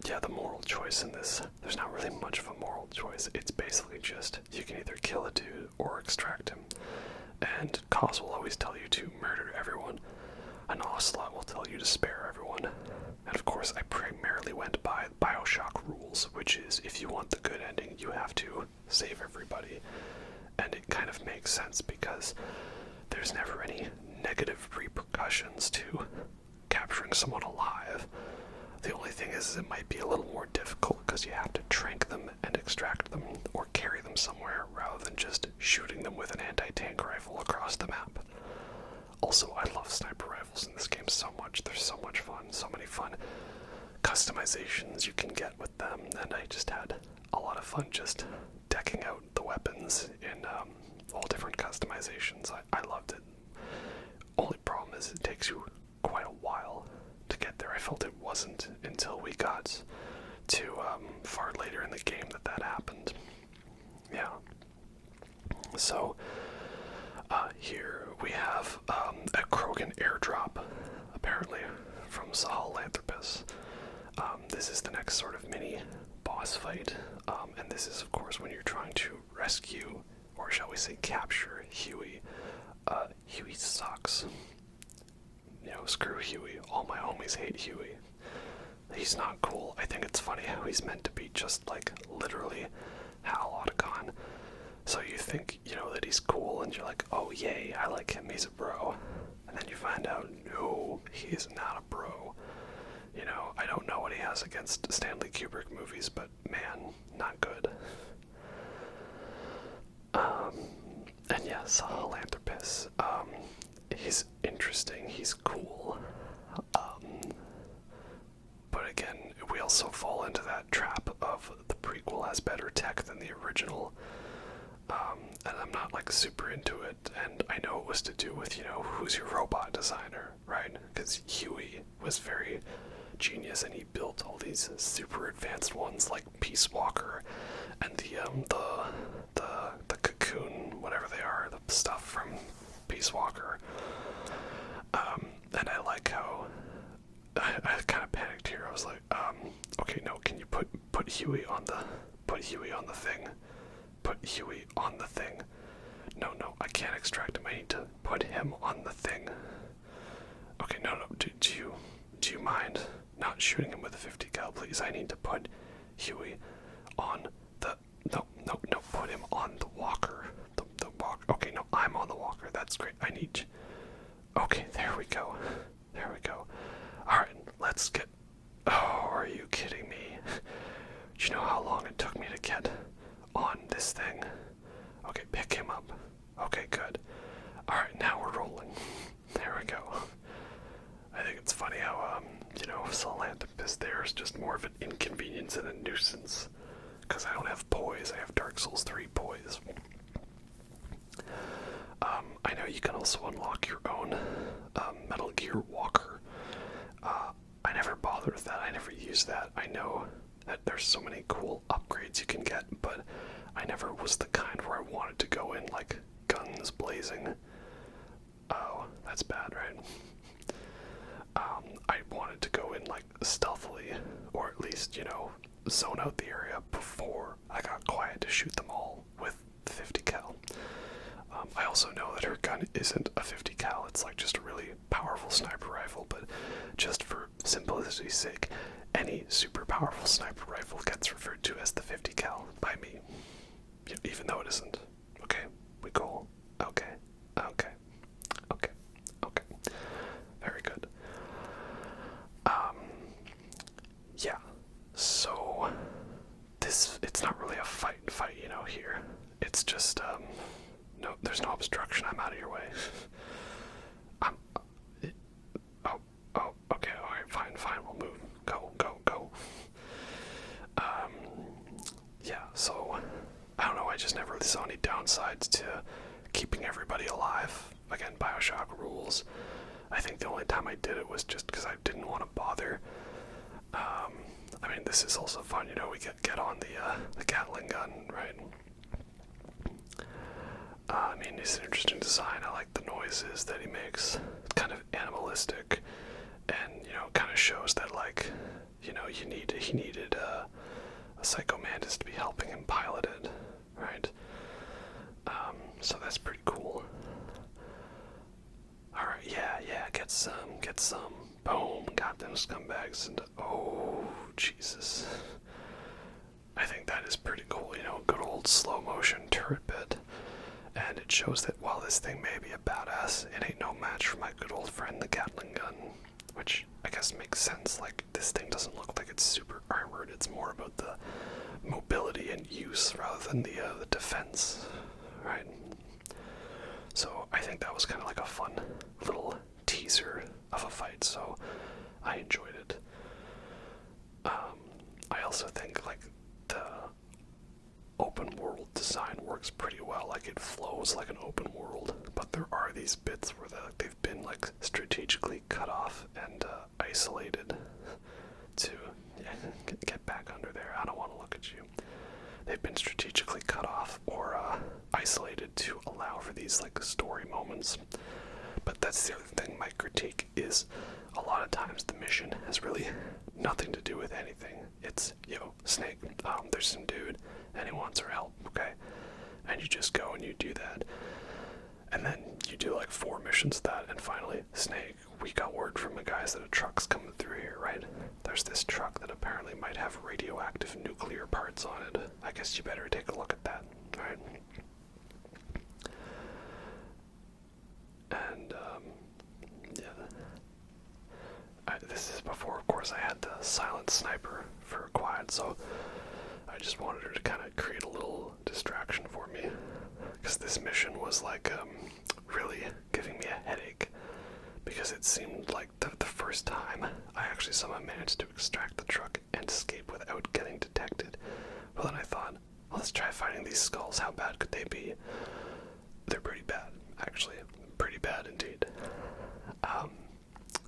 Yeah, the moral choice in this, there's not really much of a moral choice. It's basically just, you can either kill a dude or extract him. And Cause will always tell you to murder everyone. An Ocelot will tell you to spare everyone. And of course, I primarily went by BioShock rules, which is, if you want the good ending, you have to save everybody. And it kind of makes sense, because there's never any negative repercussions to capturing someone alive. The only thing is it might be a little more difficult, because you have to trank them and extract them, or carry them somewhere, rather than just shooting them with an anti-tank rifle across the map. Also, I love sniper rifles in this game so much. They're so much fun, so many fun customizations you can get with them, and I just had a lot of fun just decking out the weapons in all different customizations. I loved it. Only problem is it takes you quite a while to get there. I felt it wasn't until we got to far later in the game that happened. Yeah. So here we have a Krogan airdrop, apparently, from Sahelanthropus. This is the next sort of mini boss fight, and this is, of course, when you're trying to rescue, or shall we say capture, Huey. Huey sucks. Screw Huey. All my homies hate Huey. He's not cool. I think it's funny how he's meant to be just like literally Hal Otacon. So you think, that he's cool, and you're like, oh yay, I like him, he's a bro. And then you find out, no, he's not a bro. I don't know what he has against Stanley Kubrick movies, but man, not good. And yeah, Sahelanthropus. He's interesting, he's cool. But again, we also fall into that trap of the prequel has better tech than the original. And I'm not like super into it, and I know it was to do with, who's your robot designer, right? Because Huey was very genius, and he built all these super advanced ones like Peace Walker and the cocoon, whatever they are, the stuff from Peace Walker. was like, okay, no, can you put Huey on the thing? Put Huey on the thing. No, I can't extract him. I need to put him on the thing. Okay, no, do you mind not shooting him with a 50 cal, please? I need to put Huey on the, no, put him on the walker. The walker. Okay, no, I'm on the walker. That's great. I need you. Okay, there we go. Alright, let's get, oh, are you kidding me? Do you know how long it took me to get on this thing? Okay, pick him up. Okay, good. Alright, now we're rolling. There we go. I think it's funny how, Sahelanthropus there is just more of an inconvenience and a nuisance. Because I don't have poise, I have Dark Souls 3 poise. I know you can also unlock your own Metal Gear Walker. I never bothered with that, I never used that. I know that there's so many cool upgrades you can get, but I never was the kind where I wanted to go in like guns blazing. Oh, that's bad, right? I wanted to go in like stealthily, or at least, zone out the area before I got quiet to shoot them all with the 50 cal. I also know that her gun isn't a 50 cal, it's like just a really powerful sniper rifle, but just for simplicity's sake, any super powerful sniper rifle gets referred to as the 50 cal by me, even though it isn't. Okay, we cool. Okay. Very good. Yeah, so it's not really a fight, here. It's just, no, there's no obstruction, I'm out of your way. Okay, alright, fine, we'll move. Go. Yeah, so, I don't know, I just never really saw any downsides to keeping everybody alive. Again, Bioshock rules. I think the only time I did it was just because I didn't want to bother. This is also fun, we get on the Gatling gun, right? It's an interesting design. I like the noises that he makes. It's kind of animalistic, and kind of shows that he needed a Psycho Mantis to be helping him pilot it, right? So that's pretty cool. Alright, yeah, get some. Boom, got them scumbags, and oh, Jesus. I think that is pretty cool, good old slow motion turret bit. And it shows that while this thing may be a badass, it ain't no match for my good old friend the Gatling gun. Which I guess makes sense, like, this thing doesn't look like it's super armored, it's more about the mobility and use rather than the defense, right? So I think that was kind of like a fun little teaser of a fight, so I enjoyed it. I also think like the open world design works pretty well, like it flows like an open world, but there are these bits where they've been like strategically cut off and isolated to get back under there. I don't want to look at you. They've been strategically cut off or isolated to allow for these like story moments. But that's the other thing, my critique is a lot of times the mission has really nothing to do with anything. It's, Snake, there's some dude and he wants our help, okay? And you just go and you do that. And then you do like 4 missions of that, and finally, Snake, we got word from the guys that a truck's coming through here, right? There's this truck that apparently might have radioactive nuclear parts on it. I guess you better take a look at that, right? And, this is before, of course, I had the silent sniper for quiet, so I just wanted her to kind of create a little distraction for me, because this mission was like, really giving me a headache, because it seemed like the first time I actually somehow managed to extract the truck and escape without getting detected. Well, then I thought, well, let's try fighting these skulls. How bad could they be? They're pretty bad, actually. Pretty bad indeed.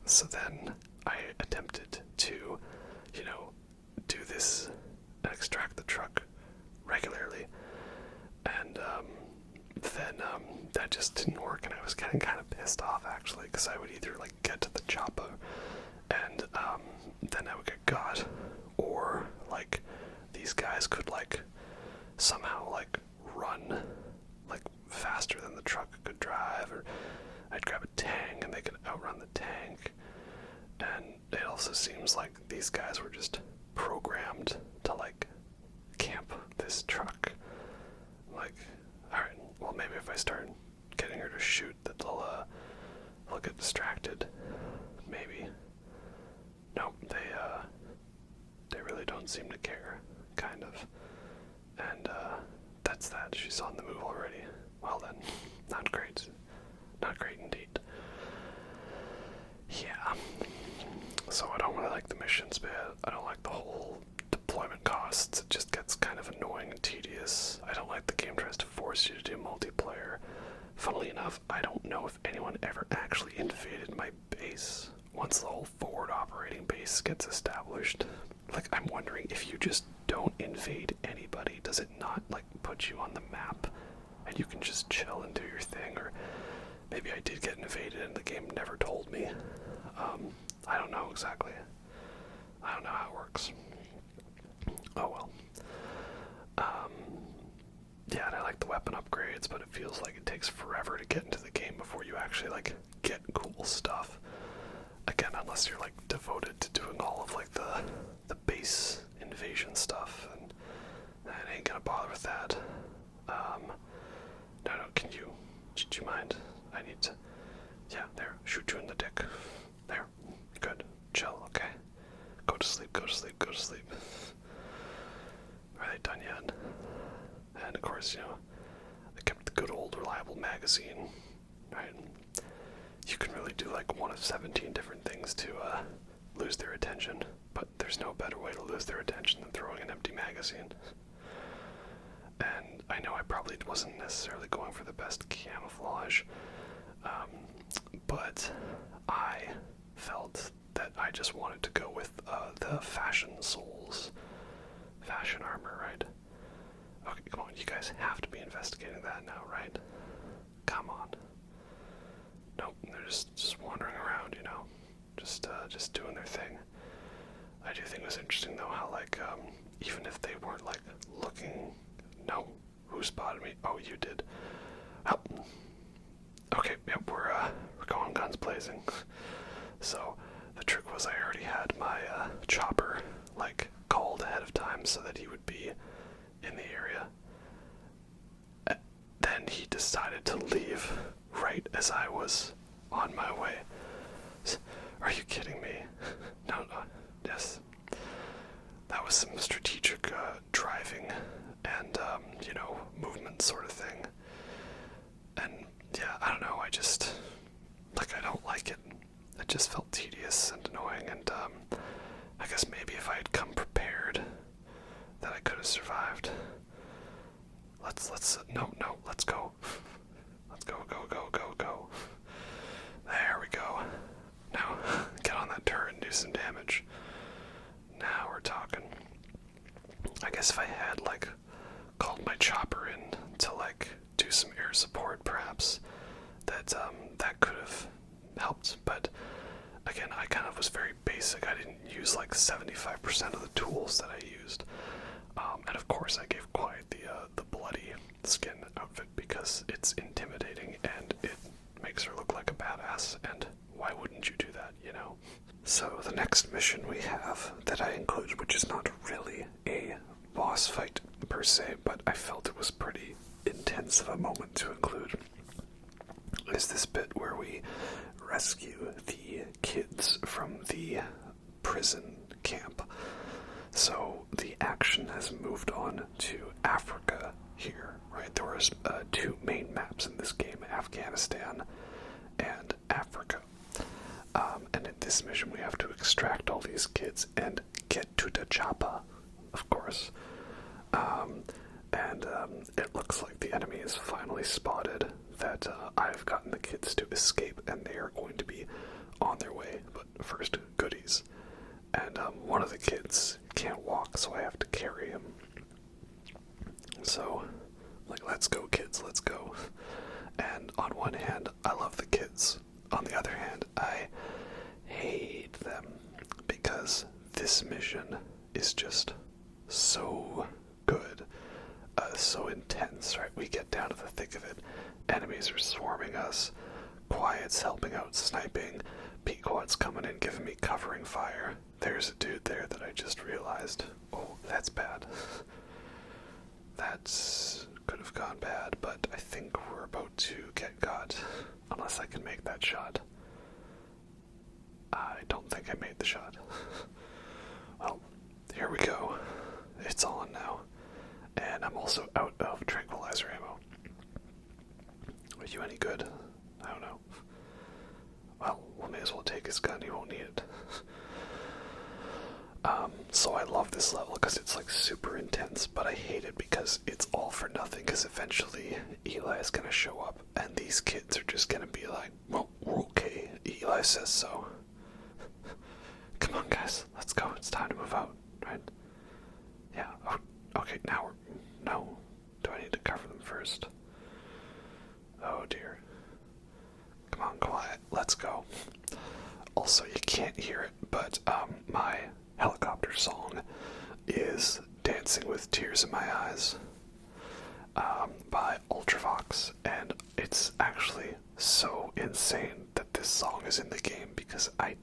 So then I attempted to, do this and extract the truck regularly. And then that just didn't work, and I was getting kind of pissed off, actually, because I would either like get to the chopper and and then I would get got. Or, like, these guys could, like, somehow, like, run, like, faster than the truck could drive, or I'd grab a tank and they could outrun the tank. And it also seems like these guys were just programmed to, like, camp this truck. Like, alright, well, maybe if I start getting her to shoot, that they'll get distracted. Maybe. Nope, they really don't seem to care, kind of. And, that's that. She's on the move already. Well then, not great. Not great indeed. Yeah. So I don't really like the missions, but I don't like the whole deployment costs. It just gets kind of annoying and tedious. I don't like the game tries to force you to do multiplayer. Funnily enough, I don't know if anyone ever actually invaded my base once the whole forward operating base gets established. Like, I'm wondering, if you just don't invade anybody, does it not, like, put you on the map and you can just chill and do your thing? Or maybe I did get invaded and the game never told me. I don't know exactly. I don't know how it works. Oh well. Yeah, and I like the weapon upgrades, but it feels like it takes forever to get into the game before you actually, like, get cool stuff. Again, unless you're, like, devoted to doing all of, like, the base invasion stuff, and I ain't gonna bother with that. No, do you mind? I need to, yeah, there, shoot you in the dick. There, good, chill, okay? Go to sleep, go to sleep, go to sleep. Are they done yet? And of course, you know, I kept the good old reliable magazine, right? You can really do like one of 17 different things to lose their attention, but there's no better way to lose their attention than throwing an empty magazine. And I know I probably wasn't necessarily going for the best camouflage, but I felt that I just wanted to go with the Fashion Souls fashion armor, right? Okay, come on, you guys have to be investigating that now, right? Come on. Nope, they're just wandering around, you know, just doing their thing. I do think it was interesting though how, like, even if they weren't, like, looking. No, who spotted me? Oh, you did. Oh. Okay, yep, we're going guns blazing. So the trick was I already had my chopper, like, called ahead of time so that he would be in the area. Then he decided to leave right as I was on my way. Are you kidding me? No, yes. That was some strategic driving and, you know, movement sort of thing. And, yeah, I don't know, I don't like it. It just felt tedious and annoying, and, I guess maybe if I had come prepared, that I could have survived. No, let's go. Let's go. There we go. Now, get on that turret and do some damage. Now we're talking. I guess if I had, like, called my chopper in to, like, do some air support, perhaps, that could have helped, but again, I kind of was very basic. I didn't use, like, 75% of the tools that I used. And of course I gave Quiet the bloody skin outfit because it's intimidating and it makes her look like a badass, and why wouldn't you do that, you know? So the next mission we have that I included, which is not really a boss fight per se, but I felt it was pretty intense of a moment to include, is this bit where we rescue the kids from the prison camp. So the action has moved on to Africa here, right? There was two main maps in this game, Afghanistan and Africa. And in this mission we have to extract all these kids and get to the chopper, of course. It looks like the enemy is finally spotted that I've gotten the kids to escape, and they are going to be on their way. But first, goodies. And one of the kids can't walk, so I have to carry him. So, like, let's go, kids, let's go. And on one hand, I love the kids. On the other hand, I hate them. because this mission is just so good, so intense, right? We get down to the thick of it. Enemies are swarming us. Quiet's helping out sniping. Pequod's coming in giving me covering fire. There's a dude there that I just realized. Oh, that's bad. That's could have gone bad, but I think we're about to get got. Unless I can make that shot. I don't think I made the shot. Well, here we go. It's on now. And I'm also out of tranquilizer ammo. Are you any good? I don't know. Well, we may as well take his gun, he won't need it. So I love this level because it's like super intense, but I hate it because it's all for nothing, because eventually Eli is going to show up and these kids are just going to be like, well, we're okay, Eli says so. Come on guys, let's go, it's time to move out, right? Yeah, oh, okay, now no, do I need to cover them first? Oh dear. Come on, quiet, let's go. Also, you can't hear it, but my helicopter song is Dancing with Tears in My Eyes by Ultravox, and it's actually so insane that this song is in the game because I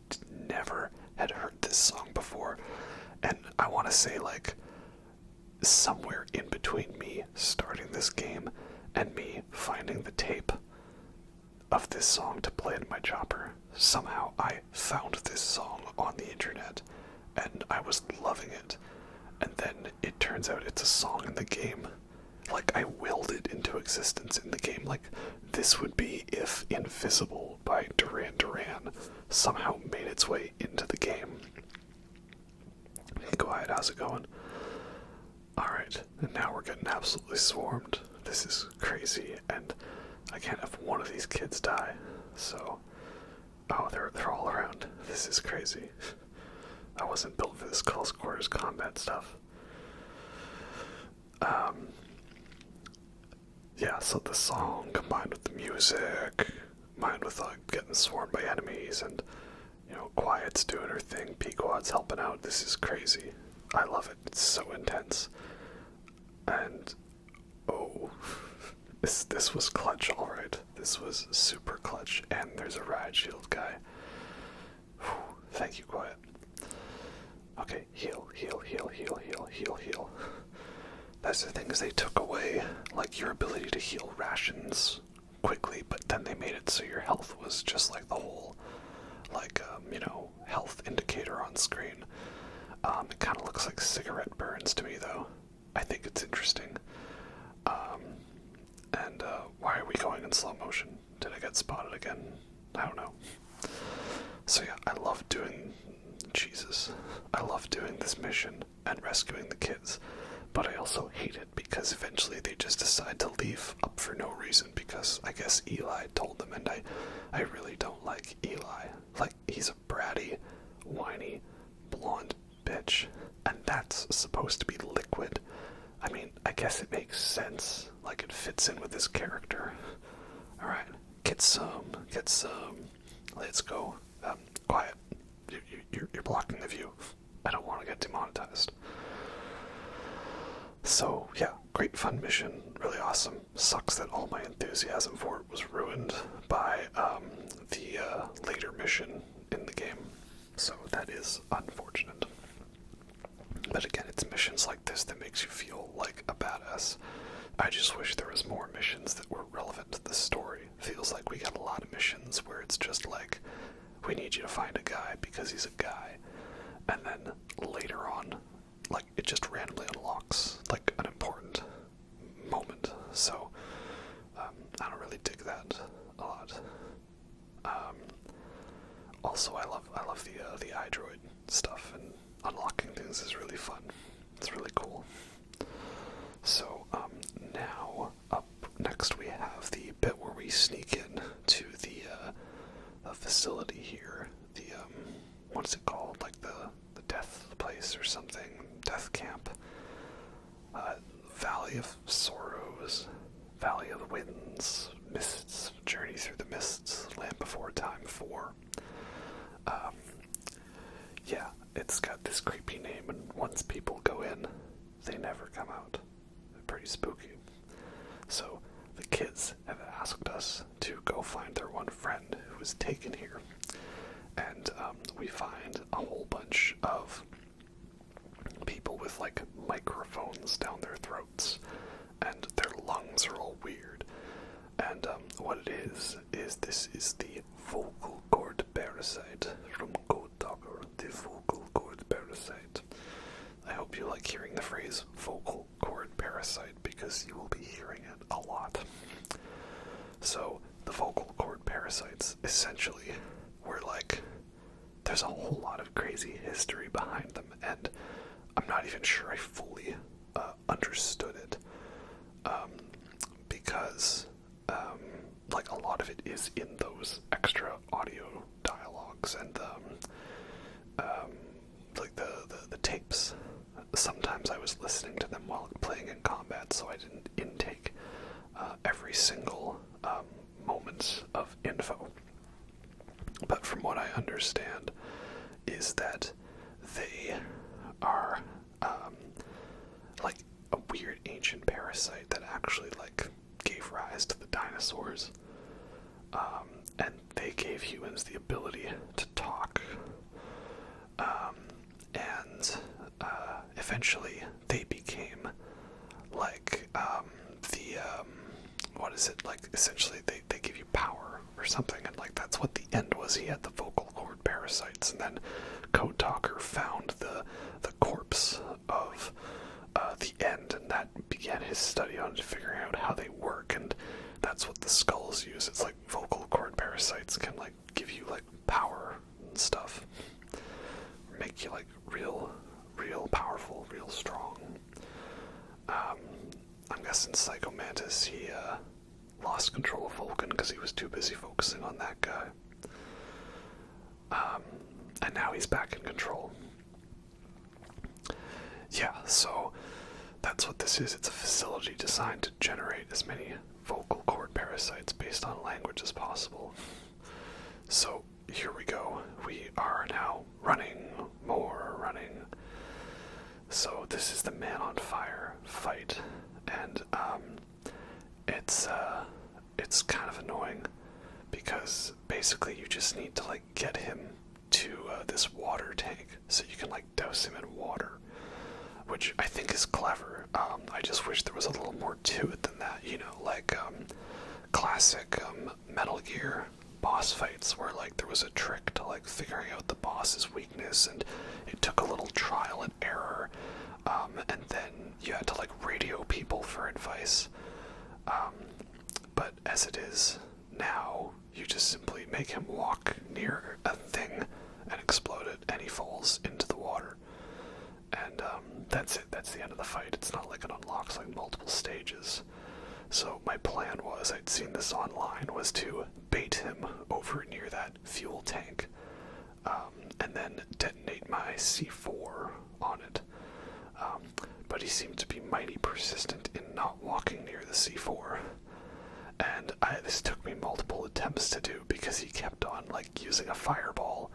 never had heard this song before, and I want to say like somewhere in between me starting this game and me finding the tape of this song to play in my chopper, somehow I found this song on the internet and I was loving it, and then it turns out it's a song in the game. Like, I willed it into existence in the game. Like, this would be if Invisible by Duran Duran somehow made its way into the game. Hey, quiet, how's it going? Alright, and now we're getting absolutely swarmed. This is crazy, and I can't have one of these kids die, so... Oh, they're all around. This is crazy. I wasn't built for this close quarters combat stuff. Yeah, so the song combined with the music, combined with like getting swarmed by enemies, and you know, Quiet's doing her thing, Pequod's helping out. This is crazy. I love it. It's so intense. And oh, this was clutch, all right. This was super clutch. And there's a riot shield guy. Whew, thank you, Quiet. Okay, heal, heal, heal, heal, heal, heal, heal. That's the thing, is they took away, like, your ability to heal rations quickly, but then they made it so your health was just like the whole, like, you know, health indicator on screen. It kind of looks like cigarette burns to me, though. I think it's interesting. And why are we going in slow motion? Did I get spotted again? I don't know. So yeah, I love doing this mission and rescuing the kids, but I also hate it because eventually they just decide to leave up for no reason, because I guess Eli told them, and I really don't like Eli. Like, he's a bratty, whiny, blonde bitch, and that's supposed to be Liquid. I mean, I guess it makes sense, like it fits in with his character. Alright, get some, let's go. Quiet, you're blocking the view. I don't want to get demonetized. So, yeah, great fun mission, really awesome. Sucks that all my enthusiasm for it was ruined by the later mission in the game. So that is unfortunate. But again, it's missions like this that makes you feel like a badass. I just wish there was more missions that were relevant to the story. Feels like we got a lot of missions where it's just like, we need you to find a guy because he's a guy. And then later on, like, it just randomly unlocks, like, an important moment. So, I don't really dig that a lot. Also, I love the iDroid stuff, and unlocking things is really fun. It's really cool. So, now, up next we have the bit where we sneak in to the facility here. The, what's it called? Like the death place or something? Death camp. Valley of Sorrows. Valley of the Winds. Mists. Journey through the Mists. Land Before Time 4. Yeah, it's got this creepy name, and once people go in, they never come out. They're pretty spooky. So the kids have asked us to go find their one friend who was taken here. And we find a whole bunch of people with like microphones down their throats, and their lungs are all weird. And what it is this is the vocal cord parasite from Code Talker, the vocal cord parasite. I hope you like hearing the phrase vocal cord parasite, because you will be hearing it a lot. So the vocal cord parasites essentially were like, there's a whole lot of crazy history behind them, and I'm not even sure I fully understood it, because like a lot of it is in those extra audio dialogues and like the tapes. Sometimes I was listening to them while playing in combat, so I didn't intake every single moment of info. But from what I understand is that they are like a weird ancient parasite that actually like gave rise to the dinosaurs, and they gave humans the ability to talk, and eventually they became like what is it, like essentially they give you power or something, and like that's what the end was. He had the vocal cord parasites, and then Code Talker found the corpse of the end, and that began his study on figuring out how they work, and that's what the skulls use. It's like vocal cord parasites can like give you like power and stuff, make you like real powerful, real strong. I'm guessing Psycho Mantis, he lost control of Vulcan because he was too busy focusing on that guy. And now he's back in control. Yeah, so that's what this is. It's a facility designed to generate as many vocal cord parasites based on language as possible. So here we go. We are now running. So this is the Man on Fire fight, and it's kind of annoying because basically you just need to like get him to this water tank so you can like douse him in water, which I think is clever. I just wish there was a little more to it than that, you know, like classic Metal Gear boss fights where like there was a trick to like figuring out the boss's weakness, and it took a little trial and error, and then you had to like radio people for advice. But as it is now, you just simply make him walk near a thing and explode it, and he falls into the water. And that's it. That's the end of the fight. It's not like it unlocks like multiple stages. So my plan was, I'd seen this online, was to bait him over near that fuel tank, and then detonate my C4 on it. But he seemed to be mighty persistent in not walking near the C4. And this took me multiple attempts to do because he kept on like using a fireball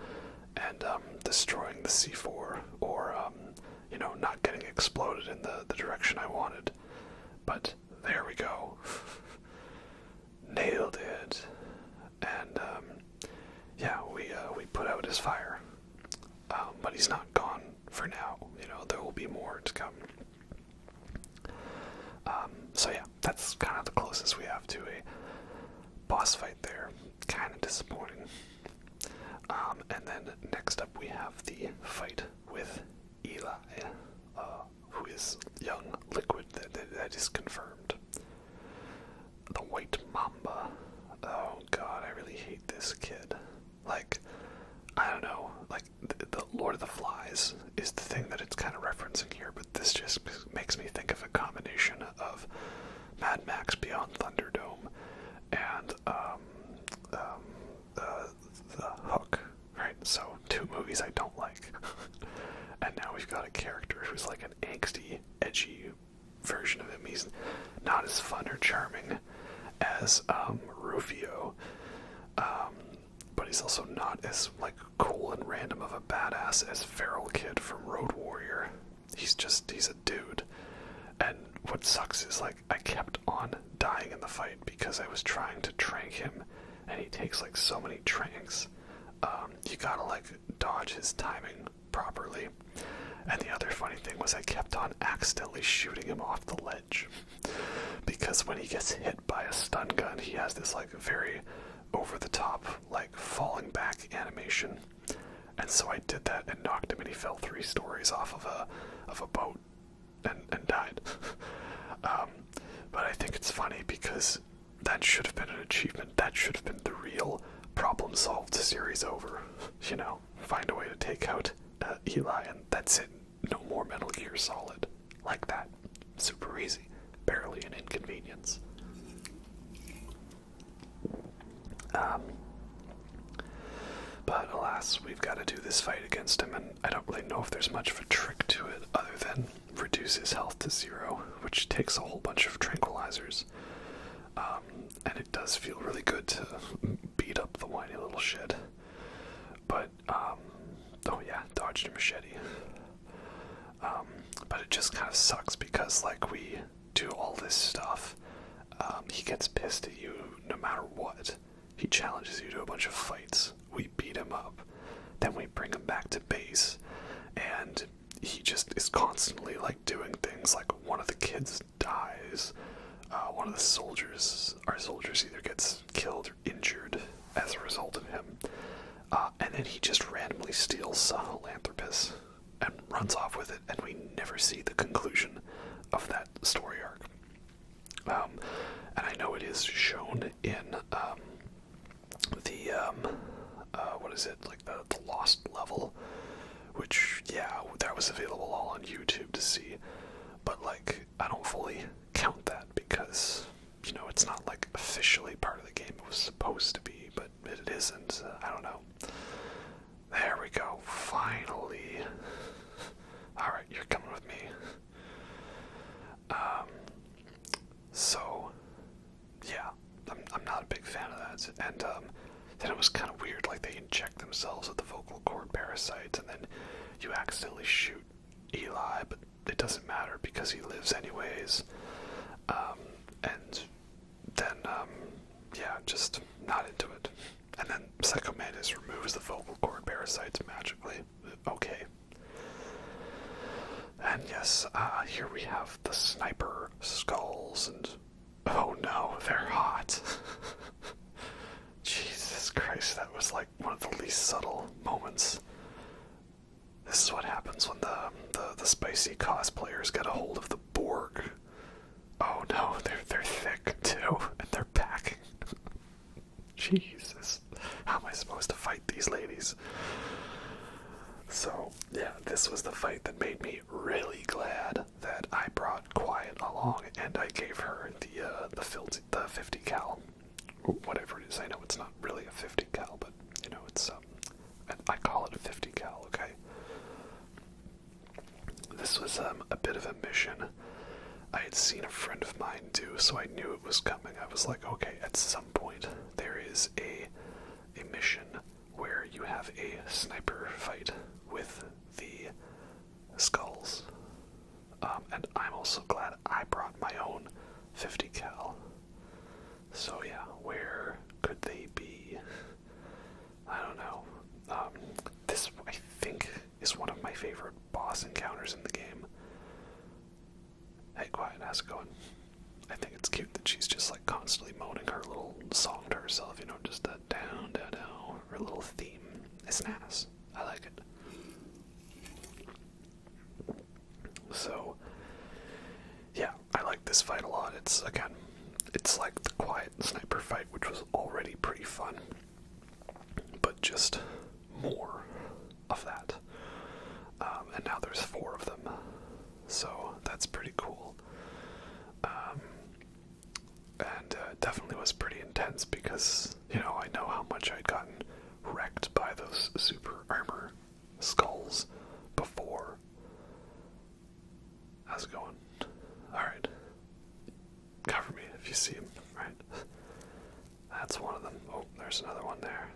and destroying the C4, or you know, not getting exploded in the direction I wanted. But there we go. Nailed it. And yeah, we put out his fire. But he's not gone for now. You know, there will be more to come. So yeah, that's kind of the closest we have to a boss fight there. Kind of disappointing. And then next up we have the fight with Eli, who is young Liquid, that is confirmed. The White Mamba. Oh god, I really hate this kid. Like, I don't know, like, the Lord of the Flies is the thing that it's kind of referencing here, but this just makes me think of a combination of Mad Max Beyond Thunderdome and the Hook, right? So, two movies I don't like. And now we've got a character who's like an angsty, edgy version of him. He's not as fun or charming as Rufio, but he's also not as, like, cool and random of a badass as Feral Kid from Road Warrior. He's a dude. And what sucks is, like, I kept on dying in the fight because I was trying to trank him, and he takes, like, so many tranks. You gotta, like, dodge his timing properly. And the other funny thing was I kept on accidentally shooting him off the ledge. Because when he gets hit by a stun gun, he has this, like, very over-the-top, like, falling back animation. And so I did that and knocked him, and he fell 3 stories off of a boat and died. But I think it's funny because that should have been an achievement. That should have been the real problem solved, series over. You know, find a way to take out Eli, and that's it. No more Metal Gear Solid. Like that. Super easy. Barely an inconvenience. But alas, we've got to do this fight against him, and I don't really know if there's much of a trick to it other than reduce his health to 0, which takes a whole bunch of tranquilizers. And it does feel really good to beat up the whiny little shit. But, oh yeah, dodged a machete. But it just kind of sucks because, like, we do all this stuff. He gets pissed at you no matter what. He challenges you to a bunch of fights. We beat him up. Then we bring him back to base. And he just is constantly, like, doing things like one of the kids dies. One of the soldiers, our soldiers, either gets killed or injured as a result of him. And then he just randomly steals Sahelanthropus and runs off with it, and we never see the conclusion of that story arc. And I know it is shown in what is it, like the Lost level, which, yeah, that was available all on YouTube to see, but, like, I don't fully count that because, you know, it's not, like, officially part of the game. It was supposed to be, but it isn't. I don't know. There we go. Finally. Alright, you're coming with me. So, yeah, I'm not a big fan of that. And, then it was kind of weird, like, they inject themselves with the vocal cord parasite, and then you accidentally shoot Eli, but it doesn't matter because he lives anyways. And then, yeah, just not into it. And then Psycho Mantis removes the vocal cord parasites magically. Okay. And yes, here we have the sniper skulls, and oh no, they're hot. Jesus Christ, that was like one of the least subtle moments. This is what happens when the spicy cosplayers get a hold of the Borg. Oh no, they're thick too, and they're packing. Jesus, how am I supposed to fight these ladies? So, yeah, this was the fight that made me really glad that I brought Quiet along, and I gave her the 50 cal, whatever it is. I know it's not really a 50 cal, but, you know, it's, I call it a 50 cal, okay? This was, a bit of a mission. I had seen a friend of mine do, so I knew it was coming. I was like, okay, at some point, there is a mission where you have a sniper fight with the skulls. And I'm also glad I brought my own 50 cal. So yeah, where could they be? I don't know. This, I think, is one of my favorite boss encounters in the game. Hey, Quiet, how's it going? I think it's cute that she's just, like, constantly moaning her little song to herself, you know, just a down, down, down, her little theme. It's nice. I like it. So, yeah, I like this fight a lot. It's, again, it's like the Quiet sniper fight, which was already pretty fun, but just more of that. And now there's 4 of them, so that's pretty cool. And definitely was pretty intense because, you know, I know how much I'd gotten wrecked by those super armor skulls before. How's it going? Alright. Cover me if you see him, right? That's one of them. Oh, there's another one there.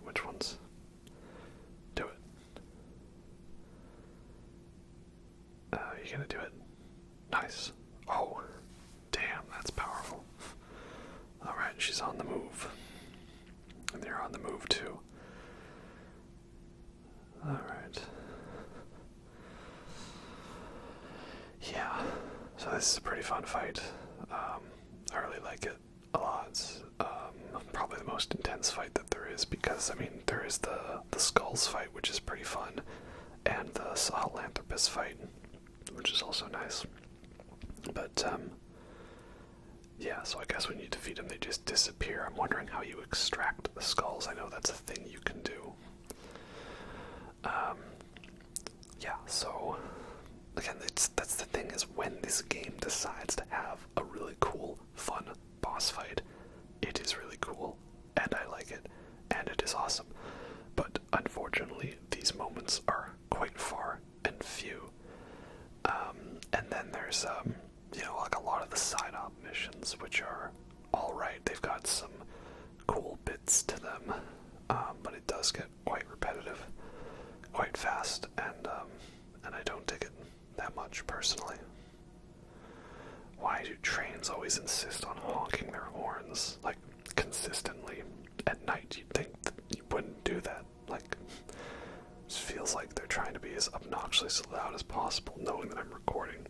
Which ones? Do it. You gonna do it? Nice. Oh, damn, that's powerful. Alright, she's on the move. And they're on the move too. Alright. Yeah, so this is a pretty fun fight. I really like it a lot. It's probably the most intense fight that there is because, I mean, there is the skulls fight, which is pretty fun, and the Sahelanthropus fight, which is also nice. But, yeah, so I guess when you defeat them, they just disappear. I'm wondering how you extract the skulls. I know that's a thing you can do. Yeah, so, again, that's the thing, is when this game decides to have a really cool, fun boss fight, it is really cool, and I like it, and it is awesome. But, unfortunately, these moments are quite far and few. And then there's, you know, like a lot of the side op missions, which are alright. They've got some cool bits to them, but it does get quite repetitive, quite fast, and I don't dig it that much, personally. Why do trains always insist on honking their horns, like, consistently? At night, you'd think that you wouldn't do that. Like, it feels like they're trying to be as obnoxiously loud as possible, knowing that I'm recording.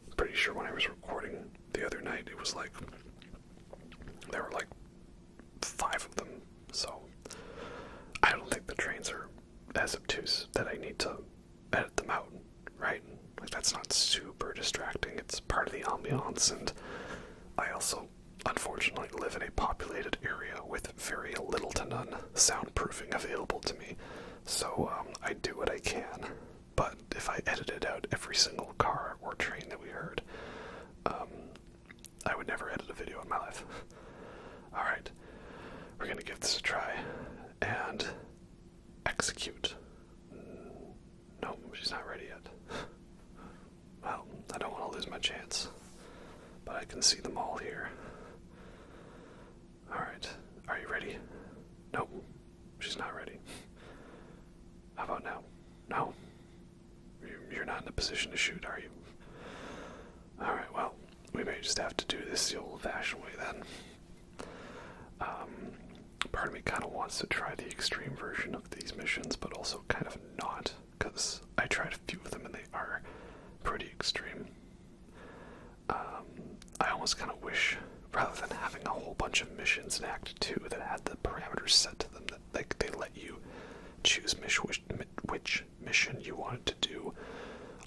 I'm pretty sure when I was recording the other night, it was like, there were like 5 of them, so I don't think the trains are as obtuse that I need to edit them out, right? Like, that's not super distracting. It's part of the ambiance, and I also, unfortunately, live in a populated area with very little to none soundproofing available to me. So, I do what I can. But if I edited out every single car or train that we heard, I would never edit a video in my life. Alright, we're gonna give this a try. And execute. No, she's not ready yet. Well, I don't want to lose my chance. But I can see them all here. Alright, are you ready? Nope, she's not ready. How about now? No? You're not in a position to shoot, are you? Alright, well, we may just have to do this the old-fashioned way then. Part of me kind of wants to try the extreme version of these missions, but also kind of not, because I tried a few of them and they are pretty extreme. I almost kind of wish, rather than having a whole bunch of missions in Act 2 that had the parameters set to them, that like they let you choose which mission you wanted to do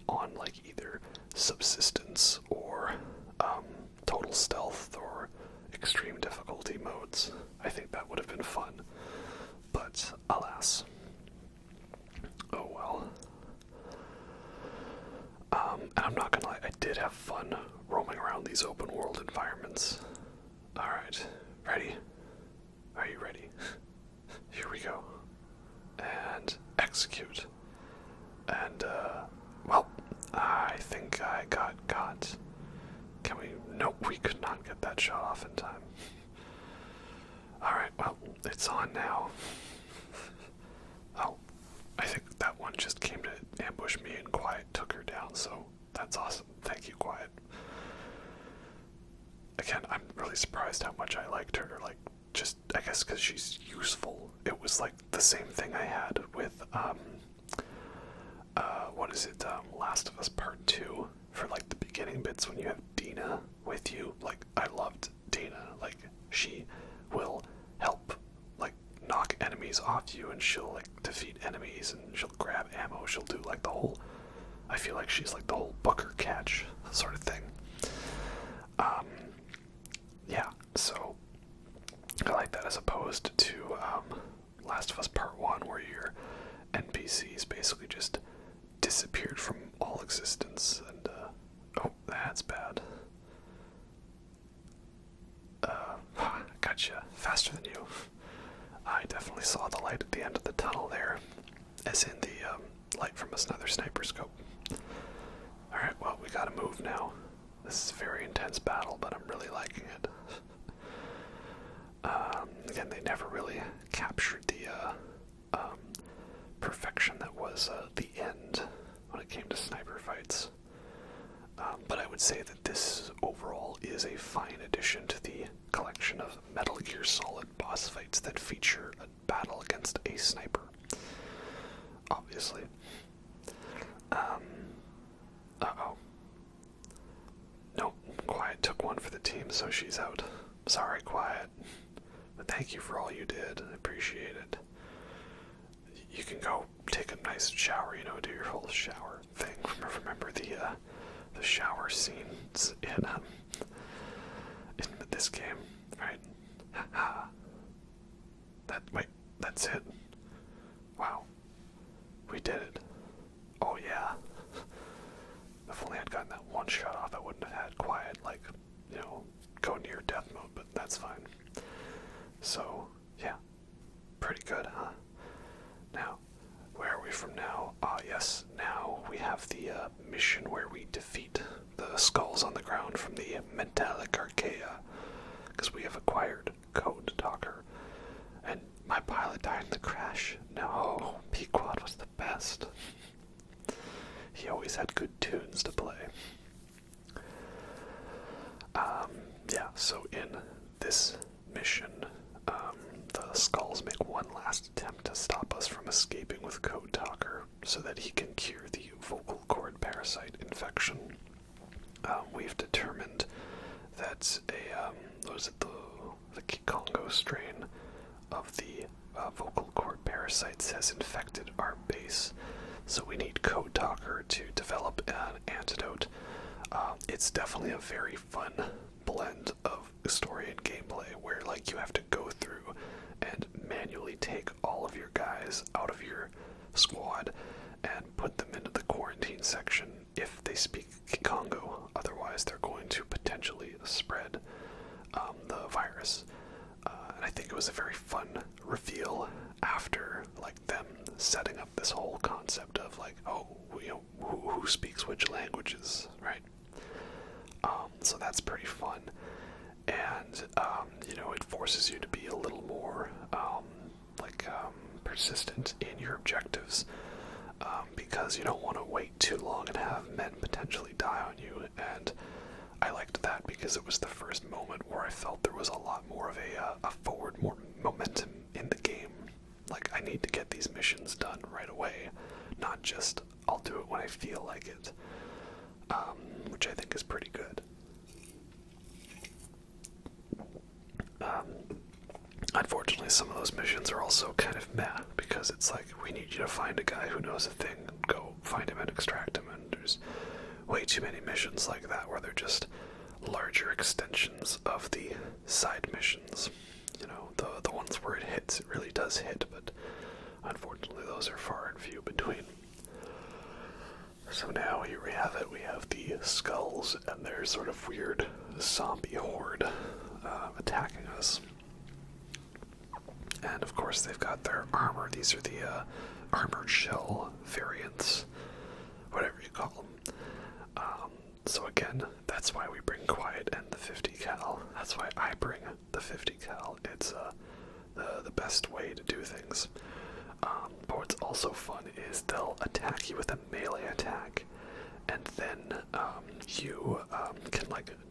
on like either subsistence or total stealth or extreme difficulty modes. I think that would have been fun, but alas. Oh well. And I'm not gonna lie, I did have fun roaming around these open world environments. Alright, ready? Are you ready? Here we go. And execute. And, well, I think I got. Can we? Nope, we could not get that shot off in time. Alright, well, it's on now. Oh, I think that one just came to ambush me and Quiet took her down, so that's awesome. Thank you, Quiet. Again, I'm really surprised how much I liked her. Like, just, I guess because she's useful. It was like the same thing I had with, what is it, Last of Us Part 2, for like the beginning bits when you have Dina with you. Like, I loved Dina. Like, she will help, like, knock enemies off you, and she'll, like, defeat enemies, and she'll grab ammo. She'll do, like, the whole, I feel like she's like the whole Booker catch sort of thing. Yeah, so I like that as opposed to Last of Us Part 1, where your NPCs basically just disappeared from all existence, and oh, that's bad. Gotcha. Faster than you. I definitely saw the light at the end of the tunnel there, as in the light from another sniper scope. Alright, well, we gotta move now. This is a very intense battle, but I'm really liking it. Again, they never really captured the would say that this overall is a fine addition to the collection of Metal Gear Solid boss fights that feature a battle against a sniper. Obviously. Uh-oh. Nope, Quiet took one for the team, so she's out. Sorry, Quiet. But thank you for all you did. I appreciate it. You can go take a nice shower, do your whole shower thing. Remember the shower scenes in this game, right? Wait, that's it. Wow. We did it. Oh yeah. If only I'd gotten that one shot off, I wouldn't have had Quiet, go near death mode, but that's fine. So, yeah. Pretty good, huh? Now, where are we from now? Yes, now we have the mission where we defeat the skulls on the ground from the Metallic Archaea, because we have acquired Code Talker. And my pilot died in the crash. No, Pequod was the best. He always had good tunes to play. Yeah, so in this mission, the skulls make one last attempt to stop us from escaping with Code Talker so that he can cure the vocal cord parasite infection. We've determined that the Kikongo strain of the vocal cord parasites has infected our base, so we need Code Talker to develop an antidote. It's definitely a very fun blend of story and gameplay where you have to go through and manually take all of your guys out of your squad and put them into the quarantine section if they speak Kikongo. Otherwise, they're going to potentially spread the virus. And I think it was a very fun reveal after them setting up this whole concept of who speaks which languages, right? So that's pretty fun. And it forces you to be a little more persistent in your objectives, because you don't want to wait too long and have men potentially die on you. And I liked that because it was the first moment where I felt there was a lot more of a forward, more momentum in the game. I need to get these missions done right away, not just I'll do it when I feel like it, which I think is pretty good. Unfortunately, some of those missions are also kind of meh, because it's we need you to find a guy who knows a thing, and go find him and extract him, and there's way too many missions like that where they're just larger extensions of the side missions. The ones where it hits, it really does hit, but unfortunately those are far and few between. So now here we have it. We have the skulls and their sort of weird zombie horde attacking us. And of course they've got their armor. These are the armored shell variants, whatever you call them. So again, that's why we bring Quiet and the 50 cal. That's why I bring the 50 cal. It's the best way to do things. But what's also fun is they'll attack you with a melee attack, and then you can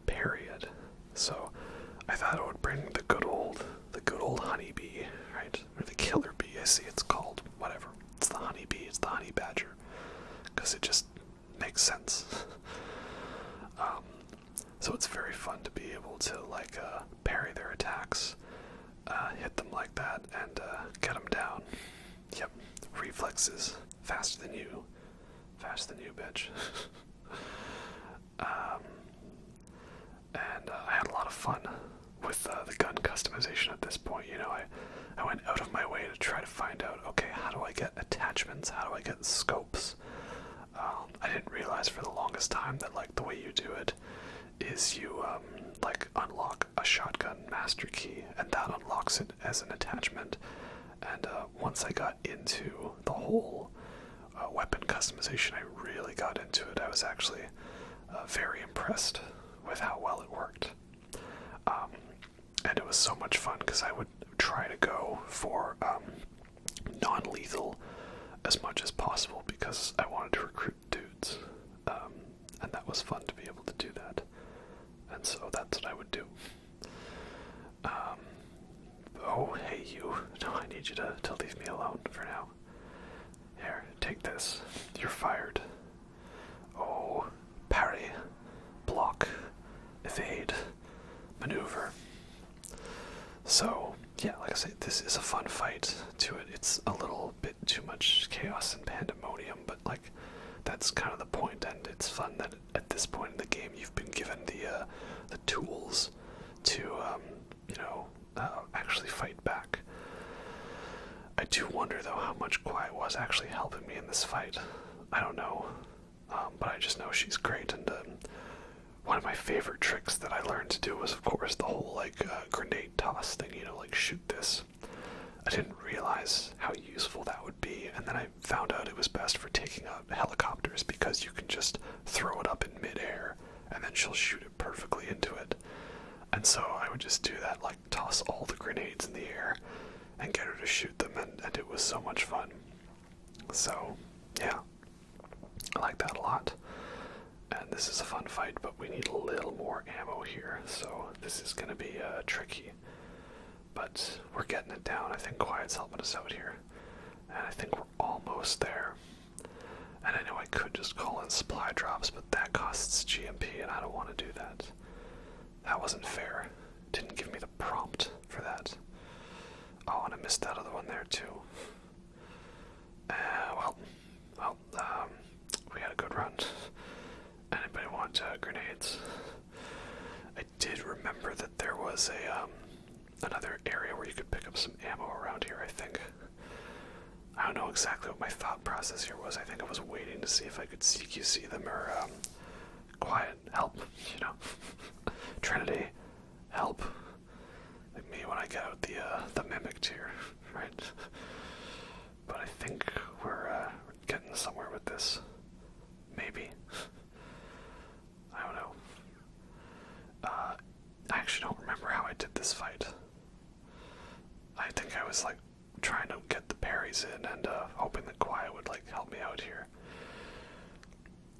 parry it. So I thought I would bring the good old honeybee, right? Or the killer bee, I see it's called. Whatever. It's the honeybee, it's the honey badger. Because it just makes sense. So it's very fun to be able to parry their attacks, hit them like that, and get them down. Yep, reflexes, faster than you, bitch. And I had a lot of fun with the gun customization at this point. I went out of my way to try to find out, okay, how do I get attachments? How do I get scopes? I didn't realize for the longest time that the way you do it is you unlock a shotgun master key, and that unlocks it as an attachment. And once I got into the whole weapon customization, I really got into it. I was actually very impressed with how well it worked. And it was so much fun because I would try to go for non-lethal as much as possible because I wanted to recruit dudes. And that was fun to be able to do that. you to leave me alone for now. Here, take this. You're fired. Oh, parry, block, evade, maneuver. So, yeah, like I say, this is a fun fight to it. It's a little bit too much chaos and pandemonium, but like, that's kind of the point, and it's fun that at this point in the game you've been given the tools to, actually fight back. I do wonder, though, how much Quiet was actually helping me in this fight. I don't know, but I just know she's great, and one of my favorite tricks that I learned to do was, of course, the whole, grenade toss thing, shoot this. I didn't realize how useful that would be, and then I found out it was best for taking out helicopters, because you can just throw it up in midair, and then she'll shoot it perfectly into it. And so I would just do that, toss all the grenades in the air, and get her to shoot them, and it was so much fun. So, yeah, I like that a lot. And this is a fun fight, but we need a little more ammo here, so this is going to be tricky. But we're getting it down. I think Quiet's helping us out here. And I think we're almost there. And I know I could just call in supply drops, but that costs GMP, and I don't want to do that. That wasn't fair. Didn't give me the prompt for that. Oh, and I missed that other one there, too. We had a good run. Anybody want grenades? I did remember that there was another area where you could pick up some ammo around here, I think. I don't know exactly what my thought process here was. I think I was waiting to see if I could CQC them or Quiet, help, Trinity, help. Like me when I get out the mimicked here, right? But I think we're getting somewhere with this. Maybe. I don't know. I actually don't remember how I did this fight. I think I was trying to get the parries in and hoping that Quiet would help me out here.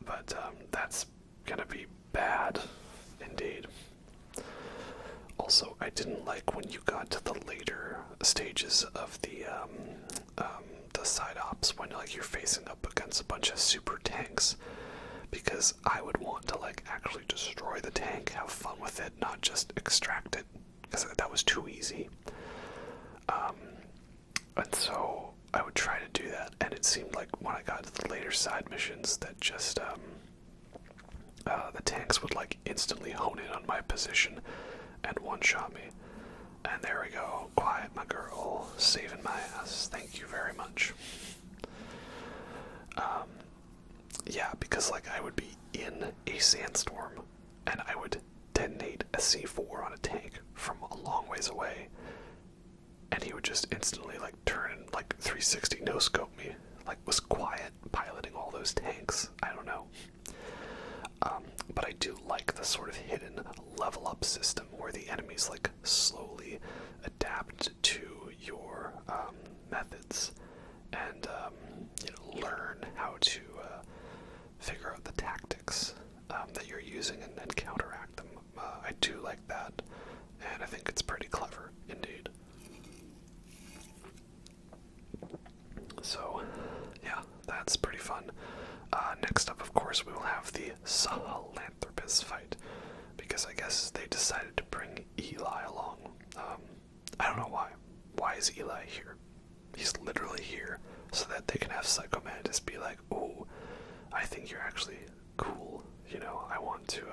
But that's gonna be bad indeed. Also, I didn't like when you got to the later stages of the side ops when you're facing up against a bunch of super tanks, because I would want to actually destroy the tank, have fun with it, not just extract it, because that was too easy. And so I would try to do that, and it seemed like when I got to the later side missions that just the tanks would instantly hone in on my position and one-shot me. And there we go. Quiet, my girl, saving my ass. Thank you very much. Yeah, because I would be in a sandstorm and I would detonate a C4 on a tank from a long ways away, and he would just instantly turn and 360 no scope me. Was Quiet piloting all those tanks? I don't know. But I do like the sort of hidden level up system where the enemies slowly adapt to your methods and learn how to figure out the tactics that you're using and counteract them. I do like that, and I think it's pretty clever indeed. So yeah, that's pretty fun. Next up, of course, we will have the Sahelanthropus fight, because I guess they decided to bring Eli along. I don't know why. Why is Eli here? He's literally here so that they can have Psychomantis be like, "Oh, I think you're actually cool. I want to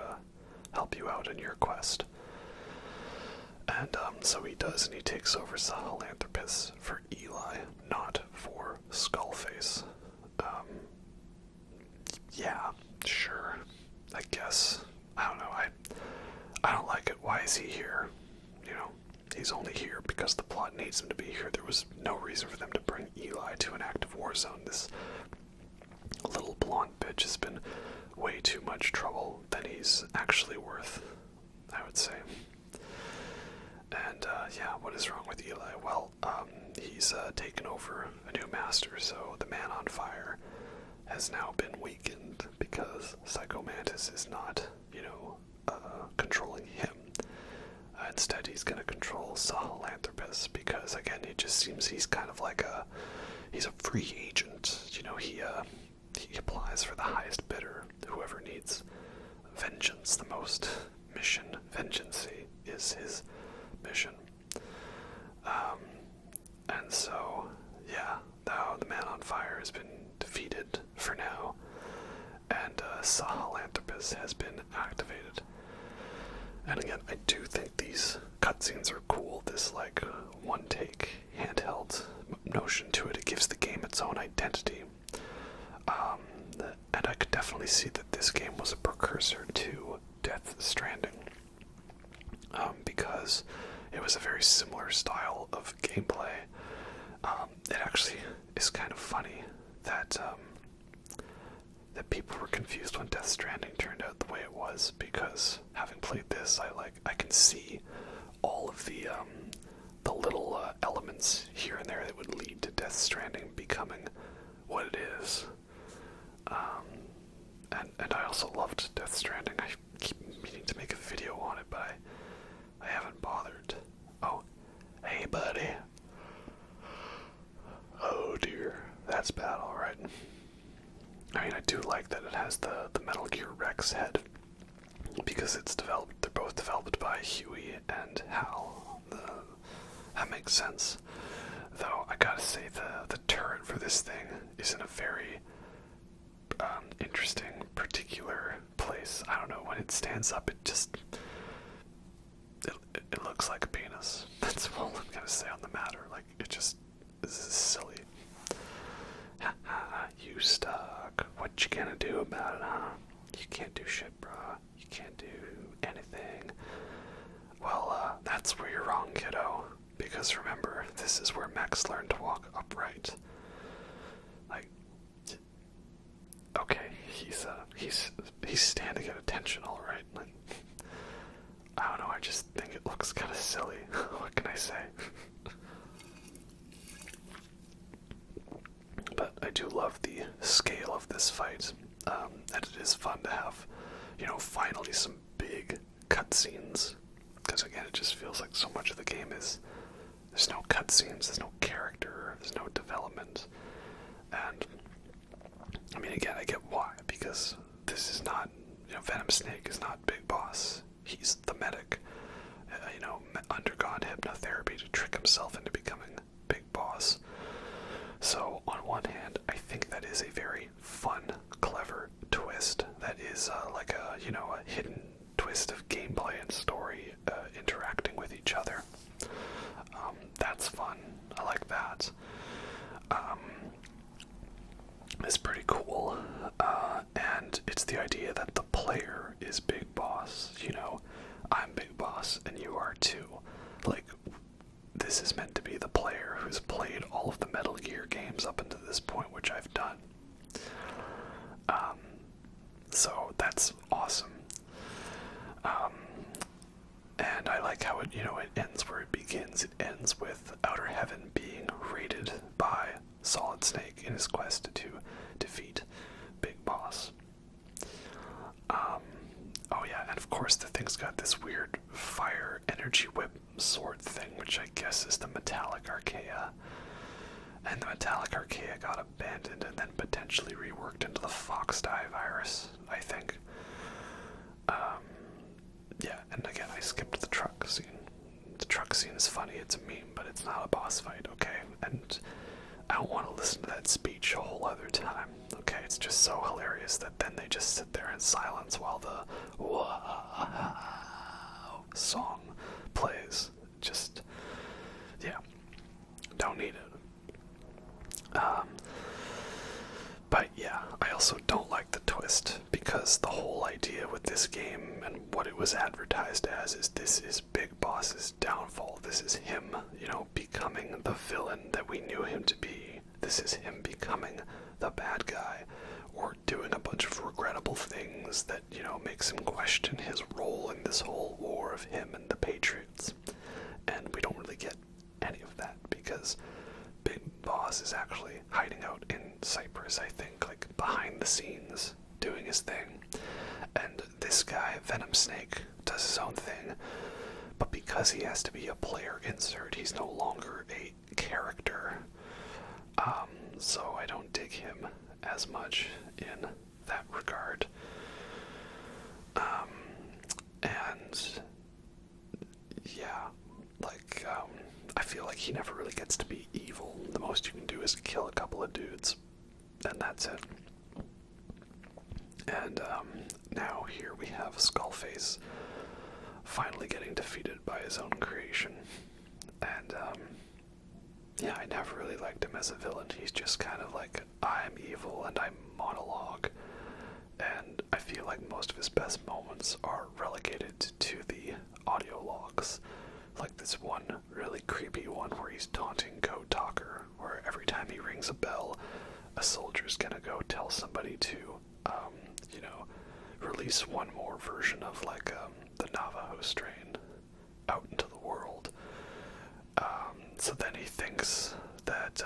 help you out in your quest." And so he does, and he takes over Sahelanthropus for Eli, not for Skullface. Yeah, sure, I guess. I don't know, I don't like it. Why is he here? He's only here because the plot needs him to be here. There was no reason for them to bring Eli to an active war zone. This little blonde bitch has been way too much trouble than he's actually worth, I would say. And, yeah, what is wrong with Eli? Well, he's taken over a new master, so the man on fire has now been weakened because Psychomantis is not, controlling him. Instead, he's going to control Sahelanthropus because, again, it just seems he's kind of like he's a free agent. You know, he applies for the highest bidder. Whoever needs vengeance the most. Mission vengeancey is his mission. And so, yeah, now the Man on Fire has been defeated for now, and Sahelanthropus has been activated. And again, I do think these cutscenes are cool. This, like, one-take, handheld notion to it. It gives the game its own identity. And I could definitely see that this game was a precursor to Death Stranding. Because it was a very similar style of gameplay. It actually is kind of funny that that people were confused when Death Stranding turned out the way it was, because having played this, I can see all of the little elements here and there that would lead to Death Stranding becoming what it is. And I also loved Death Stranding. I keep meaning to make a video on it, but I haven't bothered. Oh, hey buddy. Oh dear, that's bad, alright. I mean, I do like that it has the Metal Gear Rex head, because they're both developed by Huey and Hal. That makes sense. Though, I gotta say, the turret for this thing is in a very interesting, particular place. I don't know, when it stands up, it just... It looks like a penis. That's all I'm gonna say on the matter. Like, it just... This is silly. Haha, you stuck. What you gonna do about it, huh? You can't do shit, bruh. You can't do anything. Well, that's where you're wrong, kiddo. Because remember, this is where mechs learn to walk upright. Like, okay, he's standing at attention, alright. Like, I don't know, I just think it looks kind of silly. What can I say? But I do love the scale of this fight, and it is fun to have, you know, finally some big cutscenes. Because again, it just feels like so much of the game is, there's no cutscenes, there's no character, there's no development. And, I mean, again, I get why, because this is not, you know, Venom Snake is not Big Boss. He's the medic, you know, undergone hypnotherapy to trick himself into becoming Big Boss. So, on one hand, I think that is a very fun, clever twist. That is like a, you know, a hidden twist of gameplay and story interacting with each other. That's fun. I like that. It's pretty cool. And it's the idea that the player is Big Boss. You know, I'm Big Boss and you are too. Like, this is meant to be the player who's played all of the Metal Gear games up until this point, which I've done. So that's awesome. And I like how it, you know, it ends where it begins. It ends with Outer Heaven being raided by Solid Snake in his quest to defeat Big Boss. Oh yeah, and of course the thing's got this weird fire energy whip sword thing, which I guess is the metallic archaea. And the metallic archaea got abandoned and then potentially reworked into the Foxdie virus, I think. Yeah, and again, I skipped the truck scene. The truck scene is funny, it's a meme, but it's not a boss fight, okay? And I don't want to listen to that speech a whole other time, okay? It's just so hilarious that then they just sit there in silence while the wow song plays. Just, yeah, don't need it. But yeah, I also don't like the twist, because the whole idea with this game and what it was advertised as is this is Big Boss's downfall. This is him, you know, becoming the villain that we knew him to be. This is him becoming the bad guy, or doing a bunch of regrettable things that, you know, makes him question his role in this whole war of him and the Patriots. And we don't really get any of that, because Big Boss is actually hiding out in Cyprus, I think, like behind the scenes, doing his thing. And this guy, Venom Snake, does his own thing. But because he has to be a player insert, he's no longer a character. So I don't dig him as much in that regard. And yeah, like, I feel like he never really gets to be evil. The most you can do is kill a couple of dudes, and that's it. And now here we have Skullface finally getting defeated by his own creation. And yeah, I never really liked him as a villain. He's just kind of like, I'm evil and I monologue. And I feel like most of his best moments are relegated to the audio logs. Like this one really creepy one where he's taunting Code Talker, where every time he rings a bell, a soldier's gonna go tell somebody to, release one more version of like the Navajo strain out into the world. So then he thinks that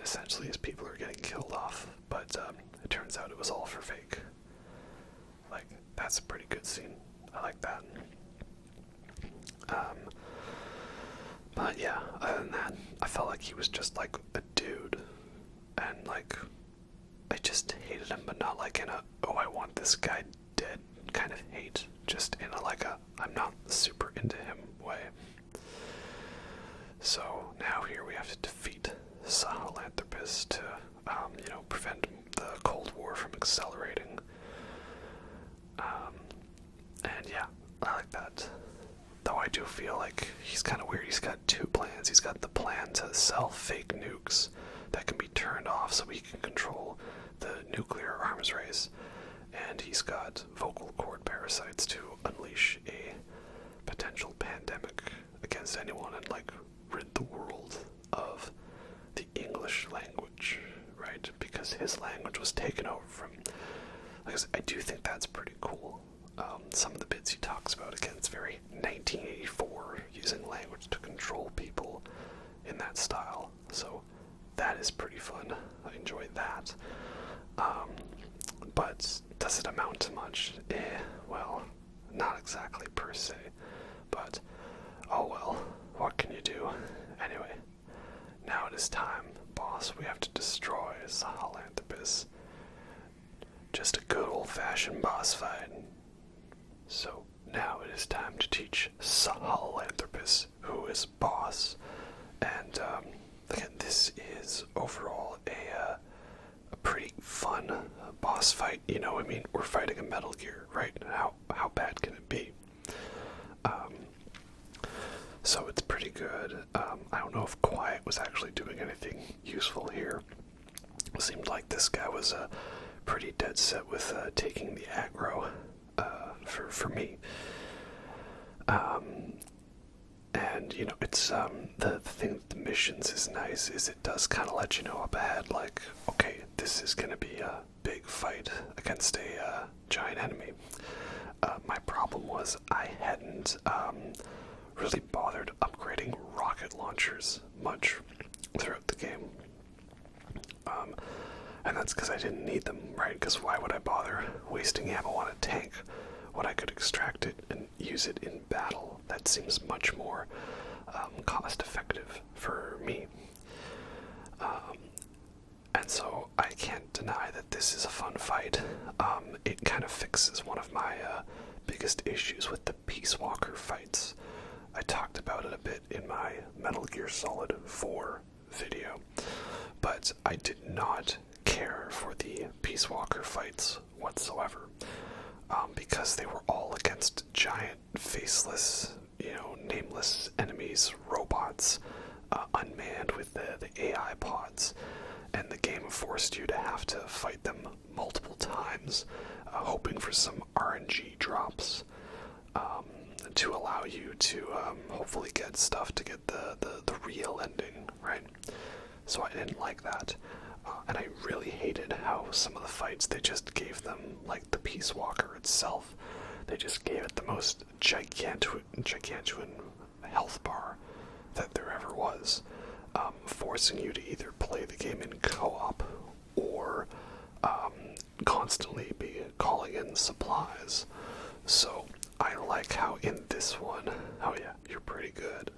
essentially his people are getting killed off, but it turns out it was all for fake. Like, that's a pretty good scene. I like that. But yeah, other than that, I felt like he was just like a dude, and like, I just hated him, but not like in a, oh, I want this guy dead kind of hate, just in a like a, I'm not super into him way. So now here we have to defeat Sahelanthropus to, prevent the Cold War from accelerating. And yeah, I like that. Though I do feel like he's kind of weird. He's got two plans. He's got the plan to sell fake nukes that can be turned off so he can control the nuclear arms race. And he's got vocal cord parasites to unleash a potential pandemic against anyone and like rid the world of the English language, right? Because his language was taken over from, like I do think that's pretty cool. Some of the bits he talks about, again, it's very 1984, using language to control people in that style. So that is pretty fun. I enjoy that. But does it amount to much? Well, not exactly per se. But, oh well, what can you do? Anyway, now it is time, boss. We have to destroy Sahelanthropus. Just a good old-fashioned boss fight. So now it is time to teach Sahelanthropus who is boss. And again, this is overall a pretty fun boss fight. You know, I mean, we're fighting a Metal Gear, right? How bad can it be? So it's pretty good. I don't know if Quiet was actually doing anything useful here. It seemed like this guy was pretty dead set with taking the aggro for me. And it's the thing with the missions is nice is it does kind of let you know up ahead, like, okay, this is gonna be a big fight against a giant enemy. My problem was I hadn't really bothered upgrading rocket launchers much throughout the game. And that's because I didn't need them, right? Because why would I bother wasting ammo on a tank when I could extract it and use it in battle? That seems much more cost-effective for me. And so I can't deny that this is a fun fight. It kind of fixes one of my biggest issues with the Peace Walker fights. I talked about it a bit in my Metal Gear Solid 4 video, but I did not care for the Peace Walker fights whatsoever, because they were all against giant, faceless, nameless enemies, robots, unmanned with the AI pods, and the game forced you to have to fight them multiple times, hoping for some RNG drops, to allow you to hopefully get stuff to get the real ending, right? So I didn't like that. And I really hated how some of the fights, they just gave them, like the Peace Walker itself, they just gave it the most gigantuan health bar that there ever was, forcing you to either play the game in co-op or constantly be calling in supplies. So, I like how in this one, oh yeah, you're pretty good.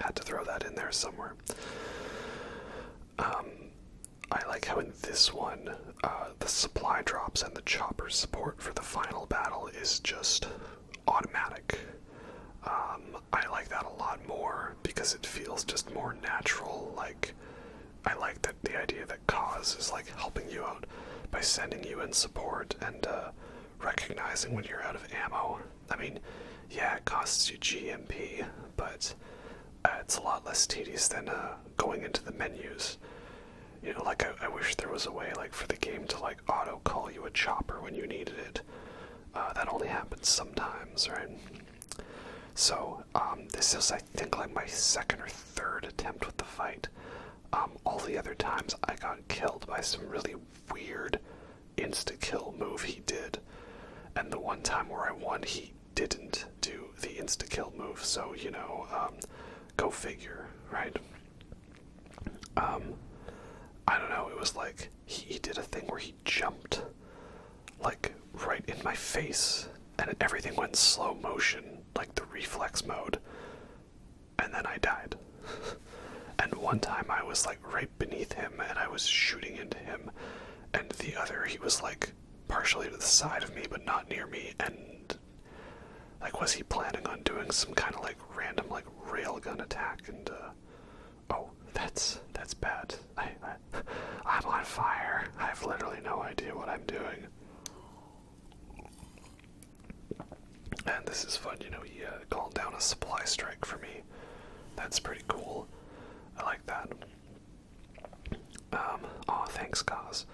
Had to throw that in there somewhere. I like how in this one, the supply drops and the chopper support for the final battle is just automatic. I like that a lot more because it feels just more natural. Like, I like that the idea that Cause is like helping you out by sending you in support and recognizing when you're out of ammo. I mean, yeah, it costs you GMP, but it's a lot less tedious than going into the menus. You know, like, I wish there was a way, like, for the game to, like, auto-call you a chopper when you needed it. That only happens sometimes, right? So, this is, I think, like, my second or third attempt with the fight. All the other times I got killed by some really weird insta-kill move he did. And the one time where I won, he didn't do the insta-kill move, so, you know, go figure, right? I don't know, it was like, he did a thing where he jumped, like, right in my face, and everything went slow motion, like the reflex mode, and then I died. And one time I was, like, right beneath him, and I was shooting into him, and the other, he was, like, partially to the side of me, but not near me, and, like, was he planning on doing some kind of, like, random, like, railgun attack, and, oh, that's bad. I'm on fire. I have literally no idea what I'm doing. And this is fun, you know, he called down a supply strike for me. That's pretty cool. I like that. Aw, thanks, Cause.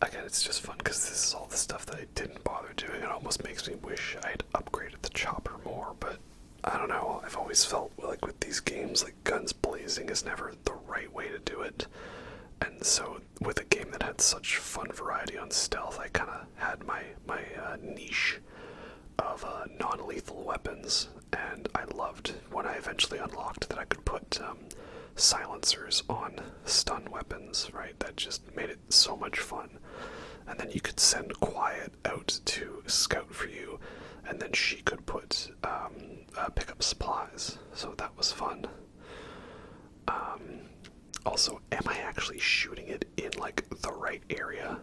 Again, it's just fun because this is all the stuff that I didn't bother doing. It almost makes me wish I'd upgraded the chopper more, but I don't know, I've always felt like with these games, like, guns blazing is never the right way to do it. And so, with a game that had such fun variety on stealth, I kind of had my niche of non-lethal weapons, and I loved when I eventually unlocked that I could put silencers on stun weapons, right? That just made it so much fun. And then you could send Quiet out to scout for you, and then she could put pick up supplies, so that was fun. Also, am I actually shooting it in, like, the right area?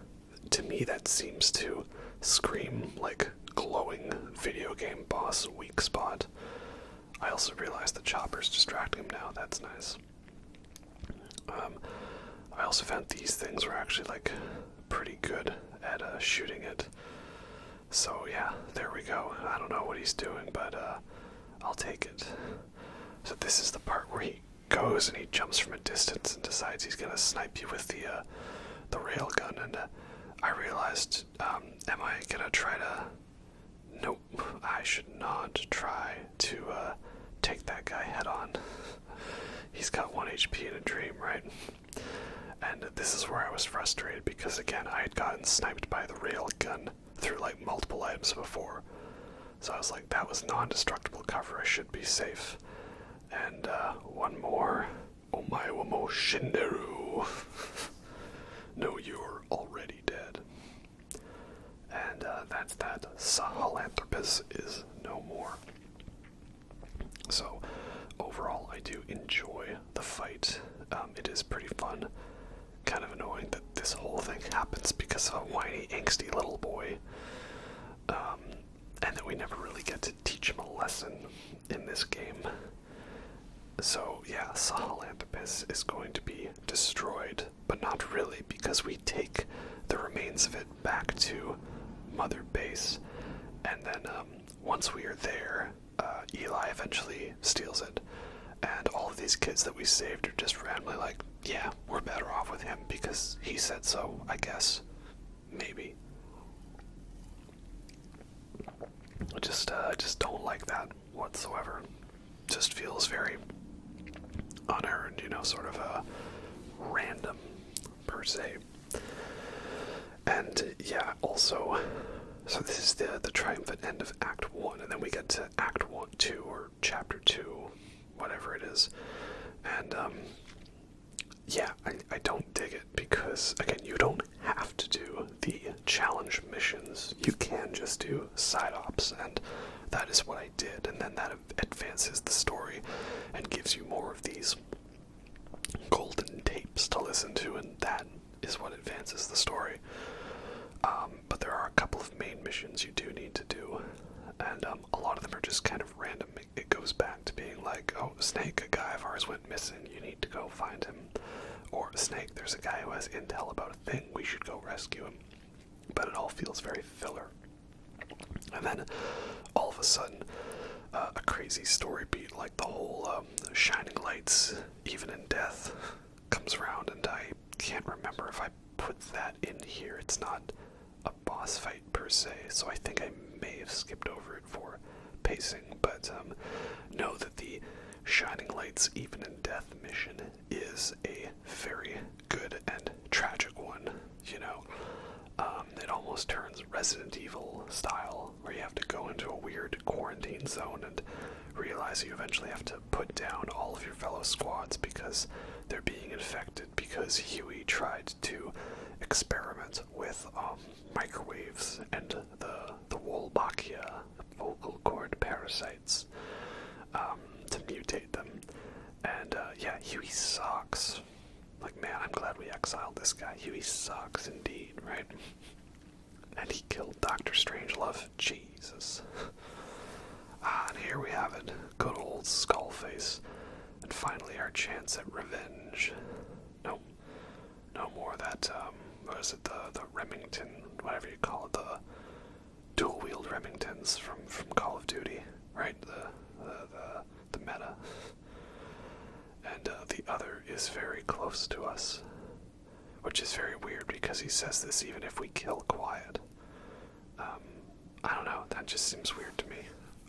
To me, that seems to scream, like, glowing video game boss weak spot. I also realized the chopper's distracting him now, that's nice. I also found these things were actually, like, pretty good at shooting it. So yeah, there we go. I don't know what he's doing, but I'll take it. So this is the part where he goes and he jumps from a distance and decides he's gonna snipe you with the railgun, and I realized, am I gonna try to... Nope, I should not try to take that guy head on. He's got 1 HP in a dream, right? And this is where I was frustrated because, again, I had gotten sniped by the railgun through, like, multiple items before. So I was like, that was non-destructible cover, I should be safe. And one more. Omae wa mo shinderu. No, you're already dead. And that's that. Sahelanthropus is no more. So, overall, I do enjoy the fight. It is pretty fun. Kind of annoying that this whole thing happens because of a whiny, angsty little boy. And that we never really get to teach him a lesson in this game. So, yeah, Sahelanthropus is going to be destroyed, but not really, because we take the remains of it back to Mother Base, and then once we are there, Eli eventually steals it, and all of these kids that we saved are just randomly like, yeah, we're better off with him because he said so, I guess. Maybe. I just don't like that whatsoever. Just feels very unearned, you know, sort of random, per se. And, yeah, also, so this is the triumphant end of Act 1, and then we get to Act 1, 2, or Chapter 2, whatever it is. And, yeah, I don't dig it, because, again, you don't have have to do the challenge missions. You can just do side ops, and that is what I did, and then that advances the story and gives you more of these golden tapes to listen to, and that is what advances the story. But there are a couple of main missions you do need to do, and a lot of them are just kind of random. It goes back to being like, oh, Snake, a guy of ours went missing, you need to go find him. Or, Snake, there's a guy who has intel about a thing, we should go rescue him. But it all feels very filler. And then, all of a sudden, a crazy story beat, like the whole Shining Lights, Even in Death, comes around, and I can't remember if I put that in here. It's not a boss fight per se, so I think I may have skipped over it for pacing, but know that the Shining Lights Even in Death mission is a very good and tragic one, you know. It almost turns Resident Evil style, where you have to go into a weird quarantine zone and realize you eventually have to put down all of your fellow squads because they're being infected, because Huey tried to experiment with microwaves and the Wolbachia, vocal cord parasites, to mutate them. And yeah, Huey sucks. Like, man, I'm glad we exiled this guy. Huey sucks indeed, right? And he killed Dr. Strangelove. Jesus. And here we have it. Good old Skullface. And finally our chance at revenge. No more of that, what is it, the Remington, whatever you call it, the dual-wield Remingtons from Call of Duty, right? The meta. And the other is very close to us, which is very weird because he says this even if we kill Quiet. I don't know, that just seems weird to me.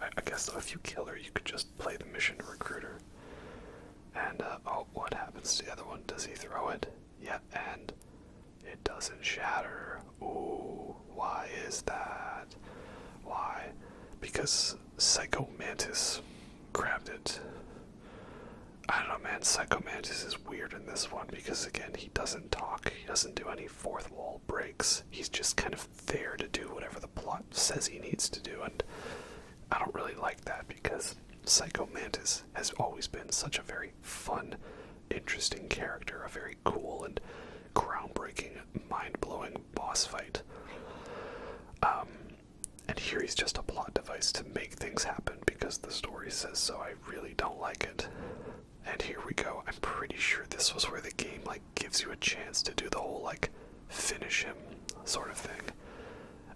I guess though, if you kill her, you could just play the mission recruiter. And, oh, what happens to the other one? Does he throw it? Yeah, and it doesn't shatter. Ooh, why is that? Why? Because Psycho Mantis grabbed it. I don't know, man, Psycho Mantis is weird in this one because, again, he doesn't talk, he doesn't do any fourth wall breaks, he's just kind of there to do whatever the plot says he needs to do, and I don't really like that because Psycho Mantis has always been such a very fun, interesting character, a very cool and groundbreaking, mind-blowing boss fight. And here he's just a plot device to make things happen because the story says so. I really don't like it. And here we go. I'm pretty sure this was where the game, like, gives you a chance to do the whole, like, finish him sort of thing.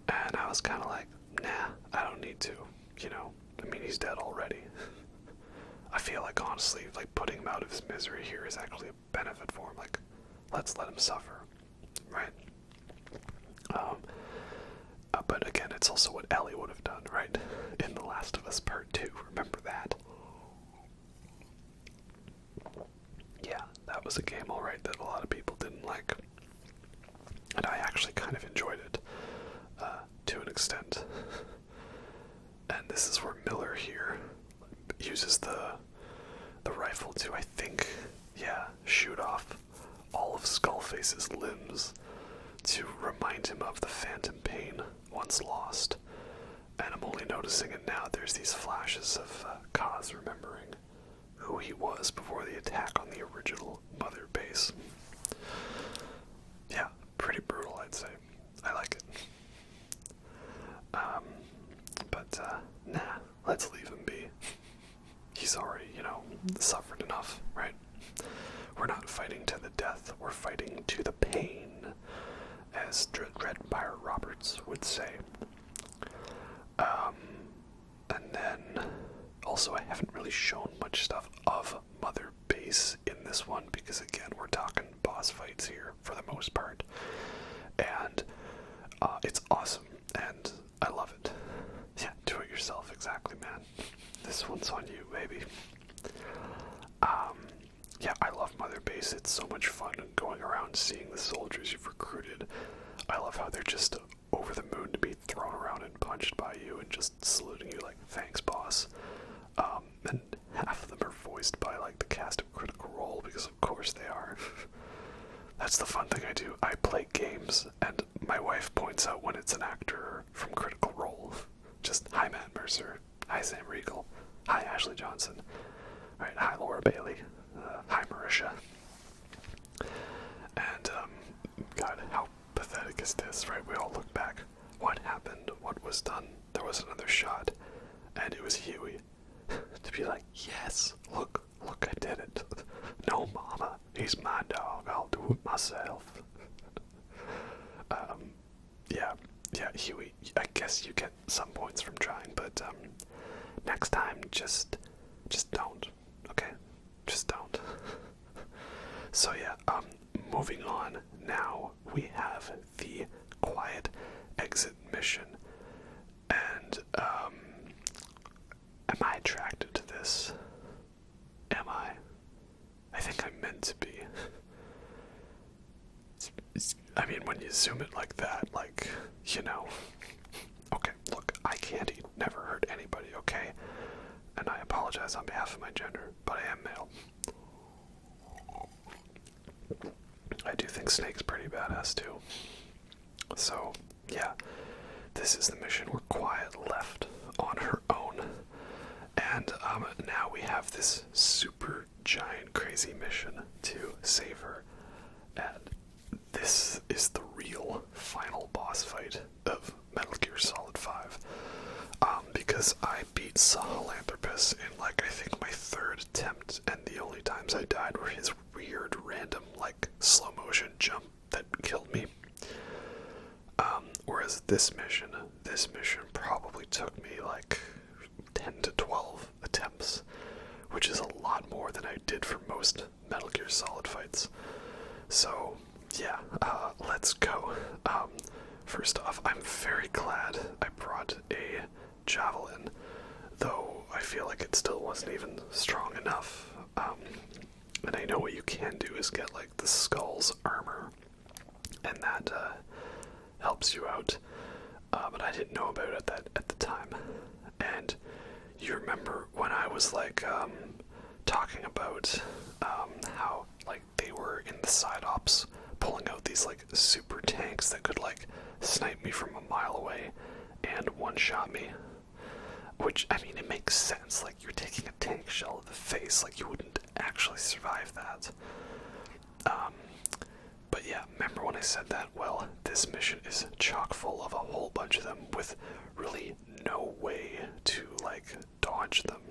And I was kind of like, nah, I don't need to, you know. I mean, he's dead already. I feel like, honestly, like, putting him out of his misery here is actually a benefit for him. Like, let's let him suffer, right? But again, it's also what Ellie would have done, right? In The Last of Us Part 2, remember that? Yeah, that was a game, alright, that a lot of people didn't like. And I actually kind of enjoyed it, to an extent. And this is where Miller here uses the rifle to, I think, yeah, shoot off all of Skullface's limbs to remind him of the phantom pain once lost. And I'm only noticing it now. There's these flashes of Kaz remembering who he was before the attack on the original Mother base. Yeah, pretty brutal, I'd say. I like it. But nah, let's leave him be. He's already, you know, suffered enough, right? We're not fighting to the death, we're fighting to the pain, as Dread Pirate Roberts would say. And then, also, I haven't really shown much stuff of Mother Base in this one, because again, we're talking boss fights here, for the most part. And, it's awesome, and I love it. Yeah, do it yourself, exactly, man. This one's on you, baby. Yeah, I love Mother Base. It's so much fun going around seeing the soldiers you've recruited. I love how they're just over the moon to be thrown around and punched by you and just saluting you like, thanks, boss. And half of them are voiced by, like, the cast of Critical Role, because of course they are. That's the fun thing I do. I play games, and it's an actor from Critical Role. Just, hi Matt Mercer, hi Sam Riegel, hi Ashley Johnson, right, hi Laura Bailey, hi Marisha. And, God, how pathetic is this, right? We all look back. What happened? What was done? There was another shot, and it was Huey. To be like, yes, look, I did it. No, mama, he's my dog. I'll do it myself. Yeah, Huey, I guess you get some points from trying, but, next time, just don't, okay? Just don't. So yeah, moving on, now we have the quiet exit mission, and, am I attracted to this? Am I? I think I'm meant to be. I mean, when you zoom it like that, like, you know. Okay, look, I can't eat, never hurt anybody, okay? And I apologize on behalf of my gender, but I am male. I do think Snake's pretty badass, too. So, yeah, this is the mission where Quiet left on her own. And now we have this super giant crazy mission to save her. And this is the real final boss fight of Metal Gear Solid 5. Because I beat Sahelanthropus in, like, I think my third attempt, and the only times I died were his weird, random, like, slow motion jump that killed me. Whereas this mission probably took me, like, 10 to 12 attempts, which is a lot more than I did for most Metal Gear Solid fights. So, yeah, let's go. First off, I'm very glad I brought a javelin, though I feel like it still wasn't even strong enough. And I know what you can do is get, like, the skull's armor, and that helps you out. But I didn't know about it at the time. And you remember when I was, like, talking about how, like, they were in the side ops pulling out these, like, super tanks that could, like, snipe me from a mile away and one-shot me. Which, I mean, it makes sense. Like, you're taking a tank shell to the face. Like, you wouldn't actually survive that. But yeah, remember when I said that? Well, this mission is chock full of a whole bunch of them with really no way to, like, dodge them.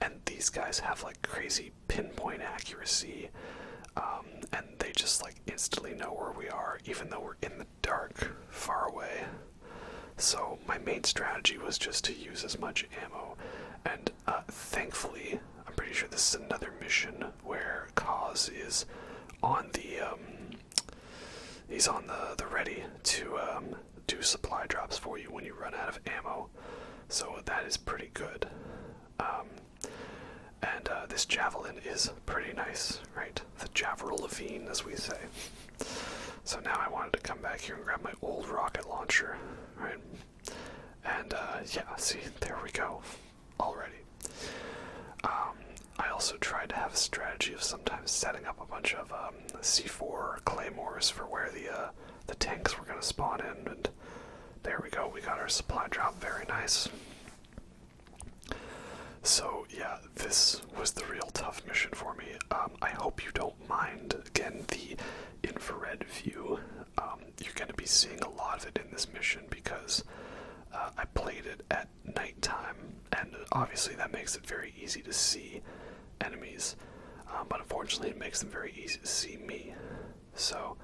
And these guys have, like, crazy pinpoint accuracy. And they just, like, instantly know where we are, even though we're in the dark, far away. So my main strategy was just to use as much ammo, and thankfully, I'm pretty sure this is another mission where Kaz is on the he's on the ready to do supply drops for you when you run out of ammo. So that is pretty good. And this javelin is pretty nice, right? The Javril Levine, as we say. So now I wanted to come back here and grab my old rocket launcher, right? And, yeah, see, there we go, already. I also tried to have a strategy of sometimes setting up a bunch of, C4 claymores for where the tanks were gonna spawn in, and there we go, we got our supply drop, very nice. So, yeah, this was the real tough mission for me. I hope you don't mind, again, the infrared view. You're going to be seeing a lot of it in this mission because I played it at nighttime, and obviously that makes it very easy to see enemies, but unfortunately it makes them very easy to see me. So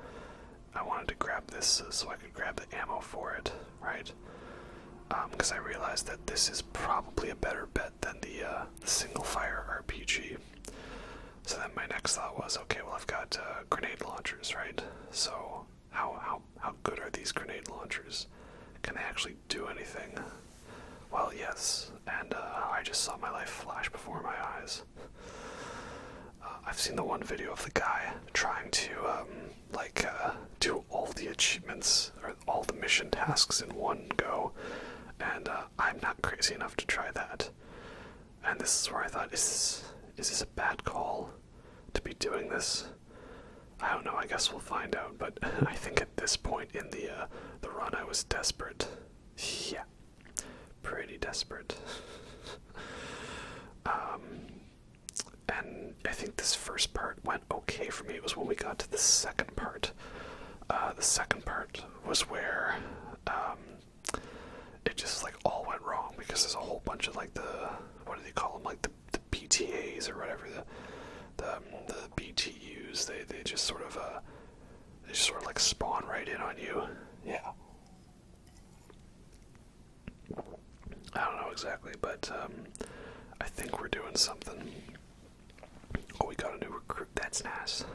I wanted to grab this so I could grab the ammo for it, right? Because I realized that this is probably a better bet than the single-fire RPG. So then my next thought was, okay, well, I've got grenade launchers, right? So how good are these grenade launchers? Can they actually do anything? Well, yes, and I just saw my life flash before my eyes. I've seen the one video of the guy trying to, do all the achievements, or all the mission tasks in one go, and I'm not crazy enough to try that. And this is where I thought, is this a bad call to be doing this? I don't know, I guess we'll find out, but I think at this point in the run I was desperate. Yeah, pretty desperate. And I think this first part went okay for me. It was when we got to the second part. The second part was where it just like all went wrong because there's a whole bunch of like what do they call them, like the PTAs or whatever, the BTUs. They just sort of like spawn right in on you. Yeah. I don't know exactly, but I think we're doing something. Oh, we got a new recruit. That's nice.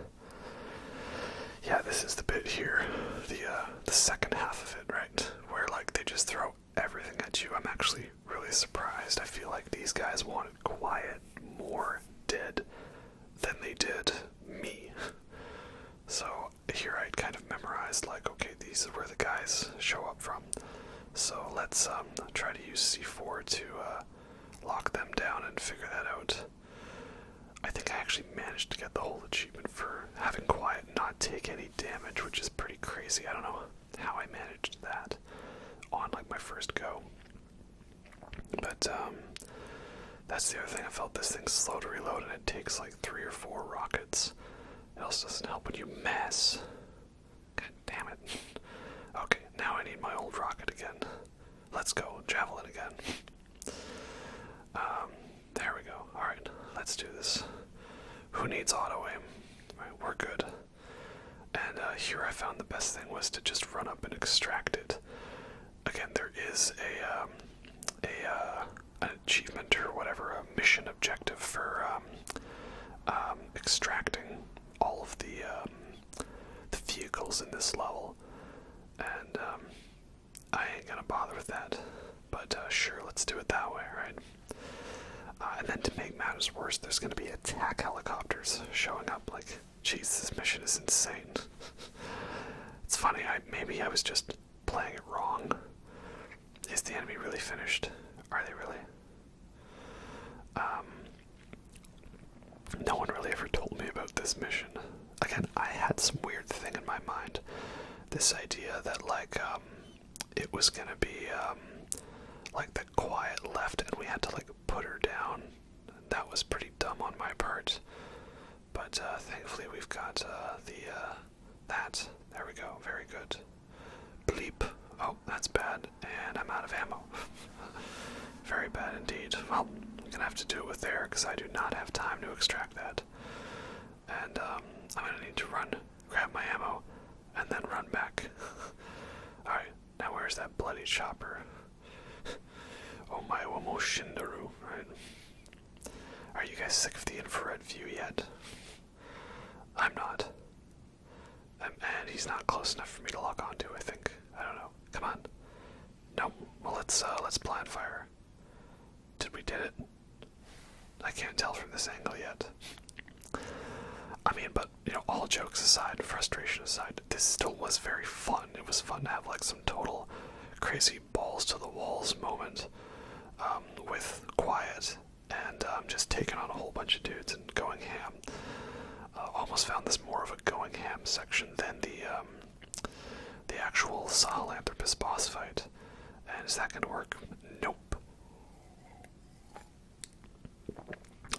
Yeah, this is the bit here, the second half of it, right? Where like they just throw everything at you. I'm actually really surprised. I feel like these guys wanted Quiet more dead than they did me. So here I kind of memorized like, okay, these are where the guys show up from. So let's try to use C4 to lock them down and figure that out. I think I actually managed to get the whole achievement for having Quiet not take any damage, which is pretty crazy. I don't know how I managed that on like my first go. But that's the other thing. I felt this thing's slow to reload and it takes like 3 or 4 rockets. It also doesn't help when you mess. God damn it. Okay, now I need my old rocket again. Let's go. Javelin again. There we go. Alright, let's do this. Who needs auto aim? Right, we're good. And here I found the best thing was to just run up and extract it. Again, there is an achievement or whatever, a mission objective for extracting all of the vehicles in this level. And I ain't gonna bother with that. But sure, let's do it that way, right? And then to make matters worse, there's going to be attack helicopters showing up. Like, jeez, this mission is insane. It's funny, maybe I was just playing it wrong. Is the enemy really finished? Are they really? No one really ever told me about this mission. Again, I had some weird thing in my mind. This idea that, like, it was going to be, like, the Quiet left and we had to, like, put her down. That was pretty dumb on my part. But, thankfully we've got, that. There we go. Very good. Bleep. Oh, that's bad. And I'm out of ammo. Very bad indeed. Well, I'm gonna have to do it with there, because I do not have time to extract that. And, I'm gonna need to run, grab my ammo, and then run back. Alright, now where's that bloody chopper? Oh my Omo Shindaru, right? Are you guys sick of the infrared view yet? I'm not. And he's not close enough for me to lock onto, I think. I don't know. Come on. Nope. Well, let's blind fire. We did it? I can't tell from this angle yet. I mean, but, you know, all jokes aside, frustration aside, this still was very fun. It was fun to have, like, some total crazy balls to the walls moment with Quiet and just taking on a whole bunch of dudes and going ham. Almost found this more of a going ham section than the actual Sahelanthropus boss fight. And is that gonna work? Nope.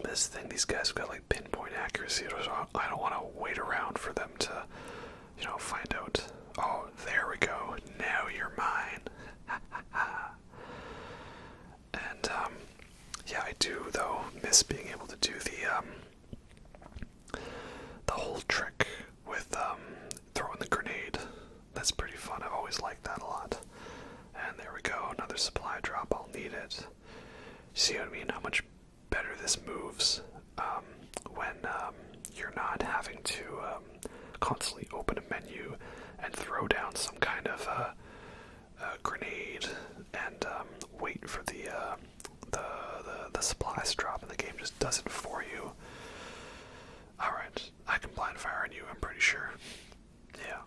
This thing, these guys have got like pinpoint accuracy, so I don't want to wait around for them to, you know, find out. Oh, there we go. Now you're mine. And yeah, I do though miss being able to do the whole trick with throwing the grenade. That's pretty fun. I've always liked that a lot. And there we go. Another supply drop. I'll need it. See what I mean? How much better this moves when you're not having to constantly open a menu and throw down some kind of grenade and wait for the supplies to drop, and the game just does it for you. Alright, I can blind fire on you, I'm pretty sure. Yeah.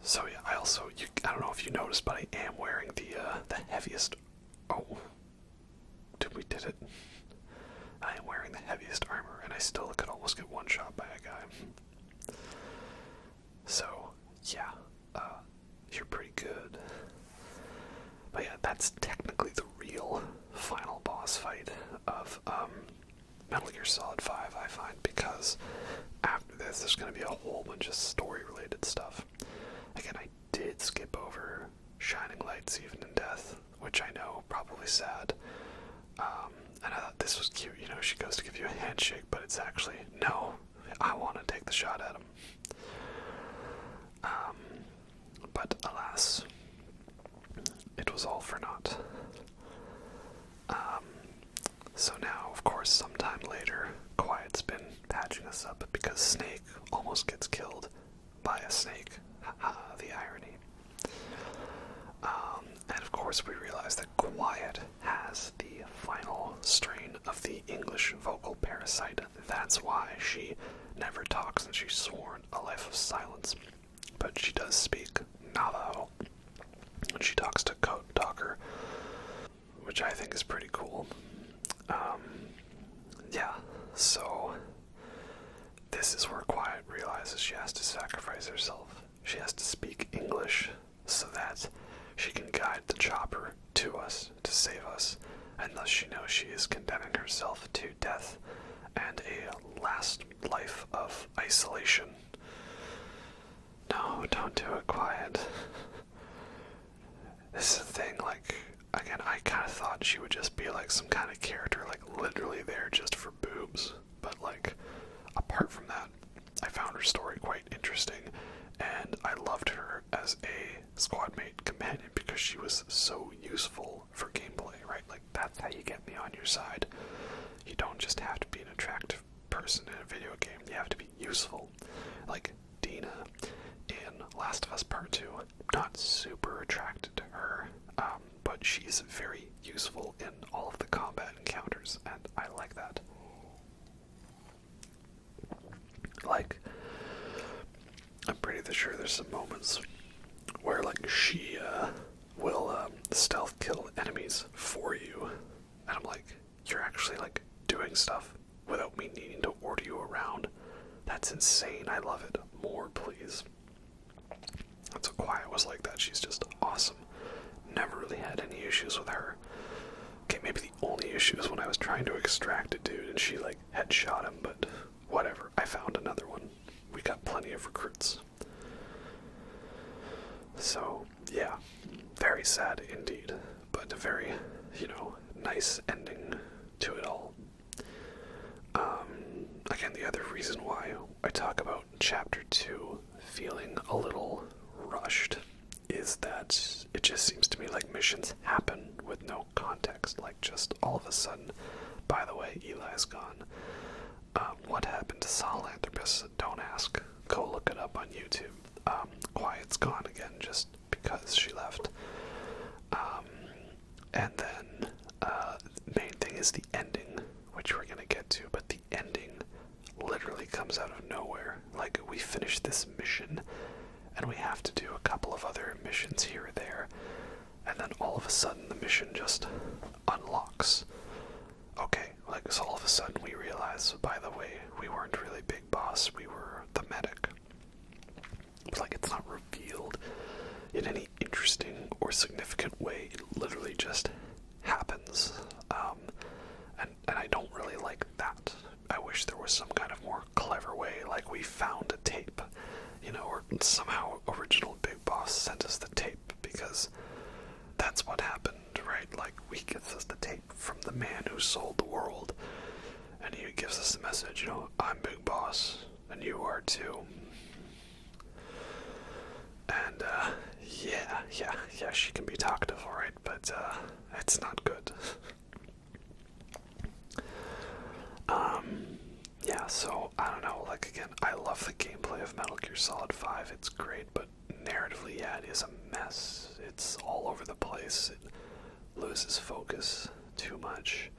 So yeah, I also, I don't know if you noticed, but I am wearing the heaviest, we did it. I am wearing the heaviest armor, and I still could almost almost get one shot by a guy. So, yeah, you're pretty good. But yeah, that's technically the real final boss fight of Metal Gear Solid 5, I find, because after this, there's going to be a whole bunch of story-related stuff. Again, I did skip over Shining Lights Even in Death, which I know, probably sad. And I thought this was cute, you know, she goes to give you a handshake, but it's actually, no, I want to take the shot at him. But alas, it was all for naught. So now, of course, sometime later, Quiet's been patching us up because Snake almost gets killed by a snake. Haha, the irony. And of course, we realize that Quiet has the final strain of the English vocal parasite. That's why she never talks and she's sworn a life of silence. But she does speak Navajo. And she talks to Code Talker, which I think is pretty cool. Yeah, so this is where Quiet realizes she has to sacrifice herself. She has to speak English so that she can guide the chopper to us, to save us, and thus she knows she is condemning herself to death and a last life of isolation. No, don't do it, Quiet. This is the thing, like, again, I kind of thought she would just be like some kind of character, like literally there just for boobs. But like, apart from that, I found her story quite interesting, and I loved her as a squadmate companion because she was so useful for gameplay, right? Like, that's how you get me on your side. You don't just have to be an attractive person in a video game, you have to be useful. Like, Dina in Last of Us Part 2, not super attracted to her, but she's very useful in all of the combat encounters, and I like that. Like, I'm pretty sure there's some moments where, like, she will stealth kill enemies for you, and I'm like, you're actually, like, doing stuff without me needing to order you around. That's insane. I love it. More, please. That's what Quiet was like that. She's just awesome. Never really had any issues with her. Okay, maybe the only issue is when I was trying to extract a dude and she, like, headshot him, but whatever. I found another one. We got plenty of recruits. So, yeah. Very sad indeed. But a very, you know, nice ending to it all. Again, the other reason why I talk about Chapter 2 feeling a little rushed is that it just seems to me like missions happen with no context, like just all of a sudden, by the way, Eli's gone. What happened to Sahelanthropus? Don't ask. Go look it up on YouTube. Quiet's gone again just because she left. And then, main thing is the ending, which we're gonna get to, but the ending literally comes out of nowhere. Like, we finish this mission, and we have to do a couple of other missions here or there, and then all of a sudden the mission just unlocks. Okay, like, so all of a sudden we realize, by the way, we weren't really Big Boss, we were the medic. It's like, it's not revealed in any interesting or significant way, it literally just happens. And I don't really like that. I wish there was some kind of more clever way, like we found a tape, you know, or somehow original Big Boss sent us the tape, because that's what happened, right? Like, he gives us the tape from the man who sold the world, and he gives us the message, you know, I'm Big Boss, and you are too. And, yeah, she can be talkative, alright, but, it's not good. Yeah, so, I don't know, like, again, I love the gameplay of Metal Gear Solid 5, it's great, but narratively, yeah, it is a mess. It's all over the place, it loses focus too much,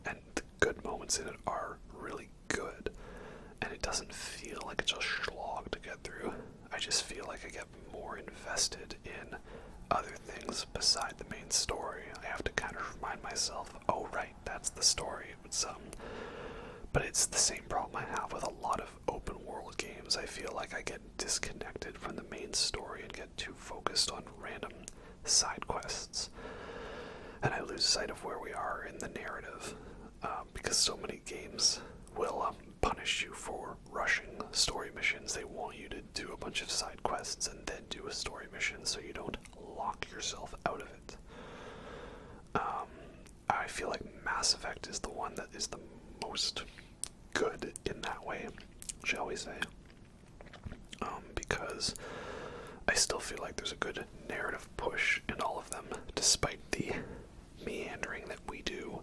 and the good moments in it are really good, and it doesn't feel like it's a slog to get through. I just feel like I get more invested in other things beside the main story. I have to kind of remind myself, oh right, that's the story. It's But it's the same problem I have with a lot of open world games. I feel like I get disconnected from the main story and get too focused on random side quests. And I lose sight of where we are in the narrative, because so many games will punish you for rushing story missions. They want you to do a bunch of side quests and then do a story mission so you don't lock yourself out of it. I feel like Mass Effect is the one that is the most good in that way, shall we say. Because I still feel like there's a good narrative push in all of them, despite the meandering that we do.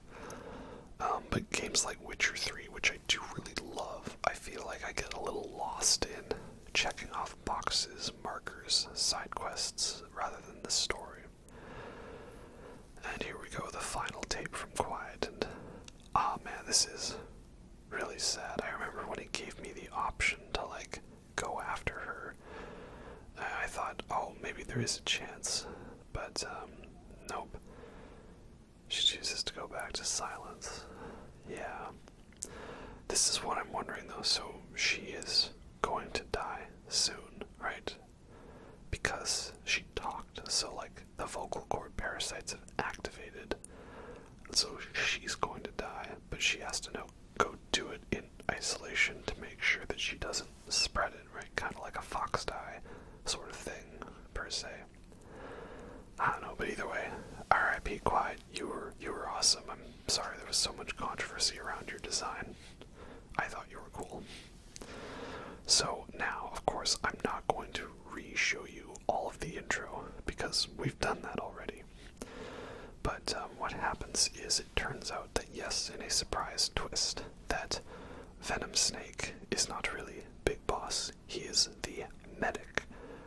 But games like Witcher 3, which I do really love, I feel like I get a little lost in checking off boxes, markers, side quests, rather than the story. And here we go, the final tape from Quiet, and man, this is really sad. I remember when he gave me the option to, go after her, I thought, oh, maybe there is a chance, but, nope. She chooses to go back to silence. Yeah. This is what I'm wondering, though, so she is going to die soon, right? Because she talked, so, the vocal cord parasites have activated, so she's going to die, but she has to go do it in isolation to make sure that she doesn't spread it, right? Kind of like a fox die sort of thing, per se. I don't know, but either way, R.I.P. Quiet, you were awesome. I'm sorry there was so much controversy around your design. I thought you were cool. So now, of course, I'm not going to re-show you all of the intro, because we've done that already. But what happens is it turns out that, yes, in a surprise twist, that Venom Snake is not really Big Boss. He is the medic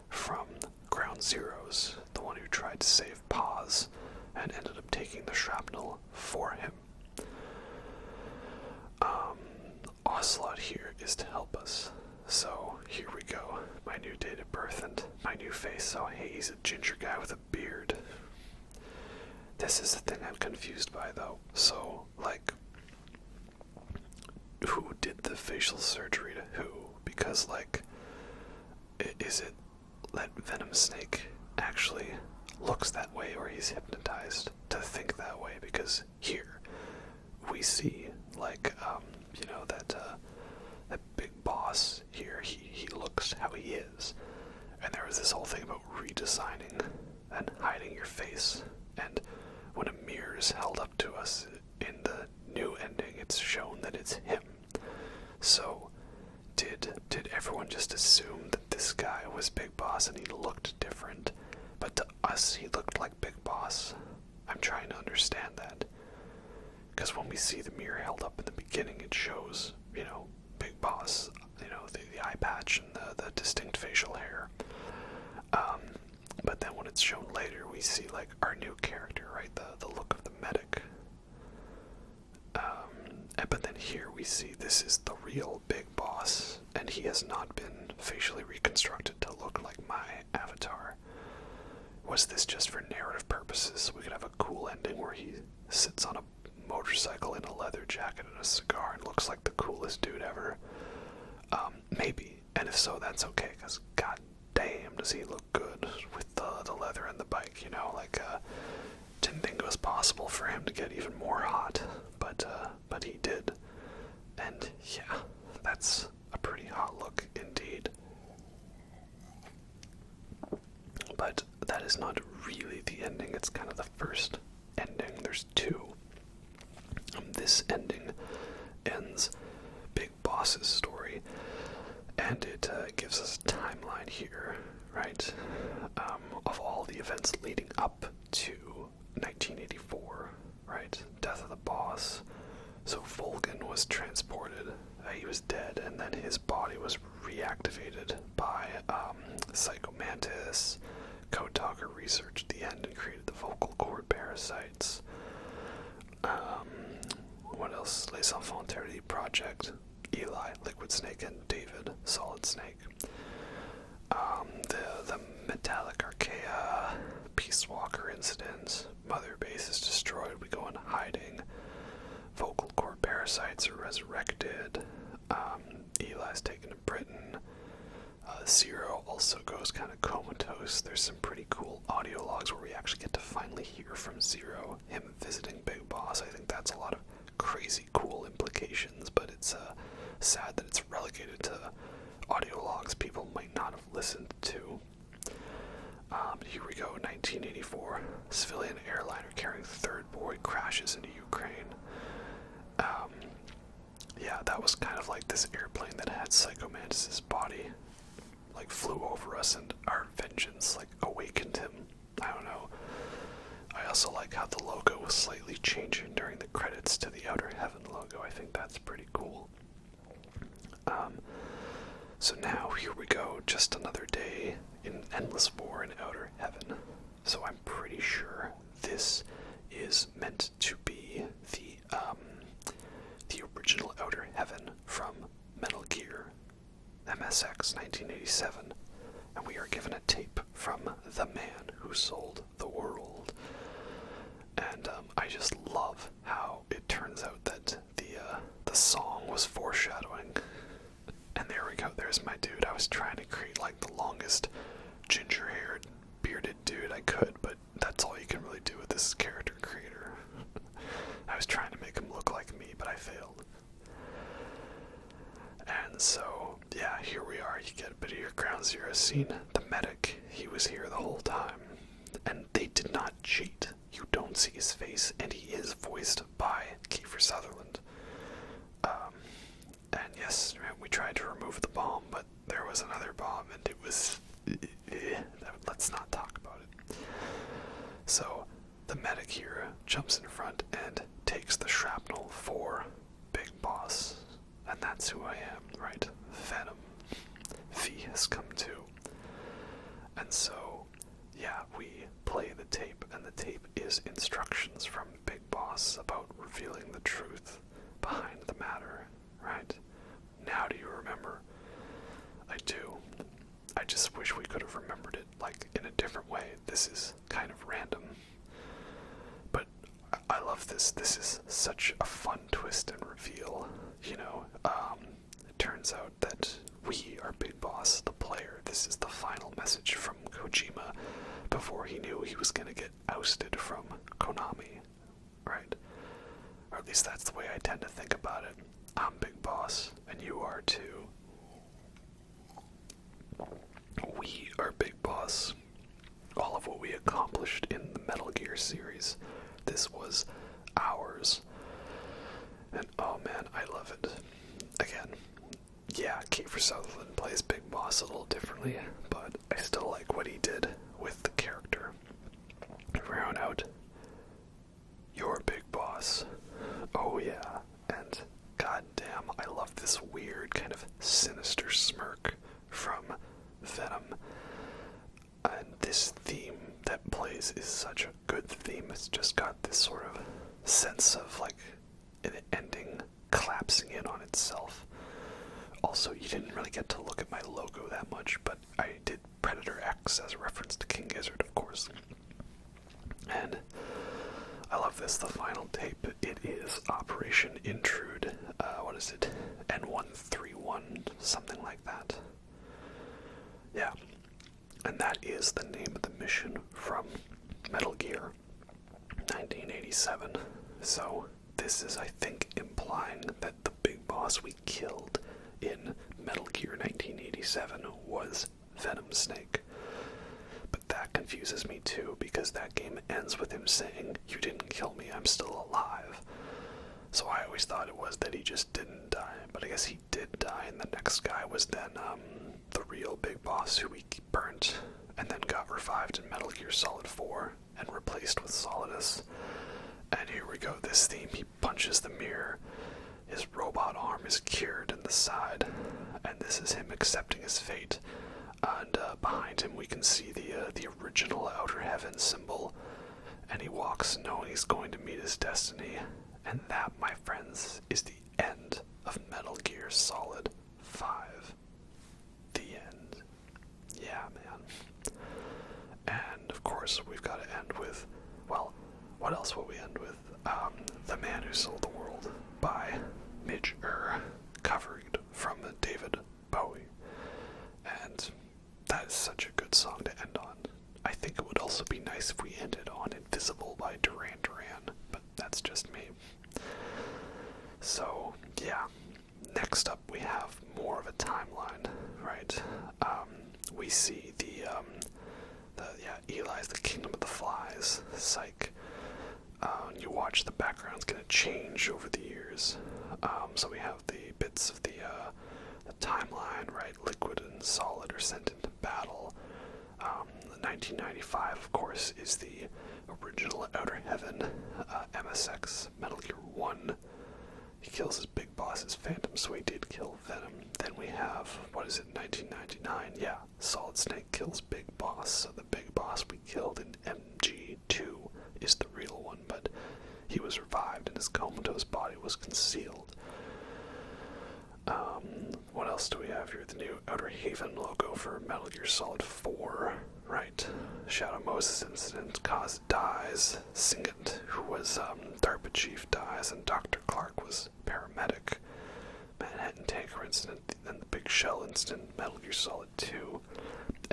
from Ground Zeroes, the one who tried to save Paz and ended up taking the shrapnel for him. Ocelot here is to help us. So here we go. My new date of birth and my new face. Oh, hey, he's a ginger guy with a beard. This is the thing I'm confused by, though. So, who did the facial surgery to who? Because, is it that Venom Snake actually looks that way, or he's hypnotized to think that way? Because here we see, that Big Boss here, he looks how he is. And there was this whole thing about redesigning and hiding your face. And when a mirror is held up to us in the new ending, it's shown that it's him. So, did everyone just assume that this guy was Big Boss and he looked different, but to us he looked like Big Boss? I'm trying to understand that. Because when we see the mirror held up in the beginning, it shows, Big Boss, the eye patch and the distinct facial hair. But then when it's shown later, we see, our new character, right? The look of the medic. But then here we see this is the real Big Boss, and he has not been facially reconstructed to look like my avatar. Was this just for narrative purposes, so we could have a cool ending where he sits on a motorcycle in a leather jacket and a cigar and looks like the coolest dude ever? Maybe, and if so, that's okay, because god damn does he look good with the leather and the bike, didn't think it was possible for him to get even more hot, but he did, and yeah, that's a pretty hot look indeed. But that is not really the ending, it's kind of the first ending. There's two. This ending ends Big Boss's story, and it gives us a timeline here, right, of all the events leading up to 1984, right, death of the boss. So Volgan was transported, he was dead, and then his body was reactivated by Psycho Mantis. Code Talker researched the end and created the vocal cord parasites. What else? Les Enfants Interdits Project, Eli, Liquid Snake, and David, Solid Snake. The Metallic Archaea, Peace Walker incident, Mother Base is destroyed, we go in hiding, vocal cord parasites parasites are resurrected. Eli's taken to Britain. Zero also goes kind of comatose. There's some pretty cool audio logs where we actually get to finally hear from Zero, him visiting Big Boss. I think that's a lot of crazy cool implications, but it's sad that it's relegated to audio logs people might not have listened to. Here we go, 1984. Civilian airliner carrying third boy crashes into Ukraine. Yeah, that was kind of like this airplane that had Psycho Mantis's body, like, flew over us, and our vengeance, like, awakened him. I don't know. I also like how the logo was slightly changing during the credits to the Outer Heaven logo. I think that's pretty cool. So now, here we go, just another day in endless war in Outer Heaven. So I'm pretty sure this is meant to be the original Outer Heaven from Metal Gear MSX 1987, and we are given a tape from the man who sold the world. And I just love how it turns out that the song was foreshadowing. And there we go, there's my dude. I was trying to create like the longest ginger-haired, bearded dude I could, but that's all you can really do with this character creator. I was trying to make him look like me, but I failed. And so, yeah, here we are. You get a bit of your Ground Zero scene. The medic, he was here the whole time. And they did not cheat. You don't see his face, and he is voiced by Kiefer Sutherland. And yes, we tried to remove the bomb, but there was another bomb, and it was... let's not talk about it. So, the medic here jumps in front and takes the shrapnel for Big Boss. And that's who I am, right? Venom. V has come too. And so, yeah, we play the tape, and the tape is instructions from Big Boss about revealing the truth behind the matter, right? Now do you remember? I do. I just wish we could have remembered it, like, in a different way. This is kind of random. But I love this. This is such a fun twist and reveal, you know. It turns out that we are Big Boss, the player. This is the final message from Kojima before he knew he was gonna get ousted from Konami, right? Or at least that's the way I tend to think about it. I'm Big Boss, and you are too. We are Big Boss. All of what we accomplished in the Metal Gear series, this was ours. And oh man, I love it. Again, yeah, Kiefer Sutherland plays Big Boss a little differently, but I still like what he did with the character. Round out, you're Big Boss. Oh yeah, and goddamn, I love this weird kind of sinister smirk from Venom. And this theme that plays is such a good theme. It's just got this sort of sense of like an ending collapsing in on itself. Also, you didn't really get to look at my logo that much, but I did Predator X as a reference to King Gizzard, of course. And I love this, the final tape. It is Operation Intrude. What is it? N131, something like that. Yeah. And that is the name of the mission from Metal Gear 1987. So this is, I think, implying that the Big Boss we killed in Metal Gear 1987 was Venom Snake. But that confuses me too, because that game ends with him saying, "You didn't kill me, I'm still alive." So I always thought it was that he just didn't die, but I guess he did die, and the next guy was then the real Big Boss who we burnt and then got revived in Metal Gear Solid 4 and replaced with Solidus. And here we go, this theme, he punches the mirror, his robot arm is cured in the side, and this is him accepting his fate. And behind him we can see the original Outer Heaven symbol, and he walks knowing he's going to meet his destiny. And that, my friends, is the end of Metal Gear Solid 5. The end. Yeah, man. And of course we've got to end with, well, what else will we end with? The Man Who Sold the World by from David Bowie. And that is such a good song to end on. I think it would also be nice if we ended on Invisible by Duran Duran, but that's just me. So, yeah. Next up, we have more of a timeline, right? We see Eli's the Kingdom of the Flies. Psych. You watch the background's gonna change over the years. So we have the bits of the timeline, right? Liquid and Solid are sent into battle. 1995, of course, is the original Outer Heaven. MSX, Metal Gear 1. He kills his big boss, his Phantom, so he did kill Venom. Then we have, 1999? Yeah, Solid Snake kills Big Boss. So the big boss we killed in MG2 is the real one, but he was revived and his comatose body was concealed. What else do we have here? The new Outer Haven logo for Metal Gear Solid 4, right? Shadow Moses incident, Kaz dies, Singed, who was DARPA chief, dies, and Dr. Clark was paramedic. Manhattan Tanker incident, then the Big Shell incident, Metal Gear Solid 2,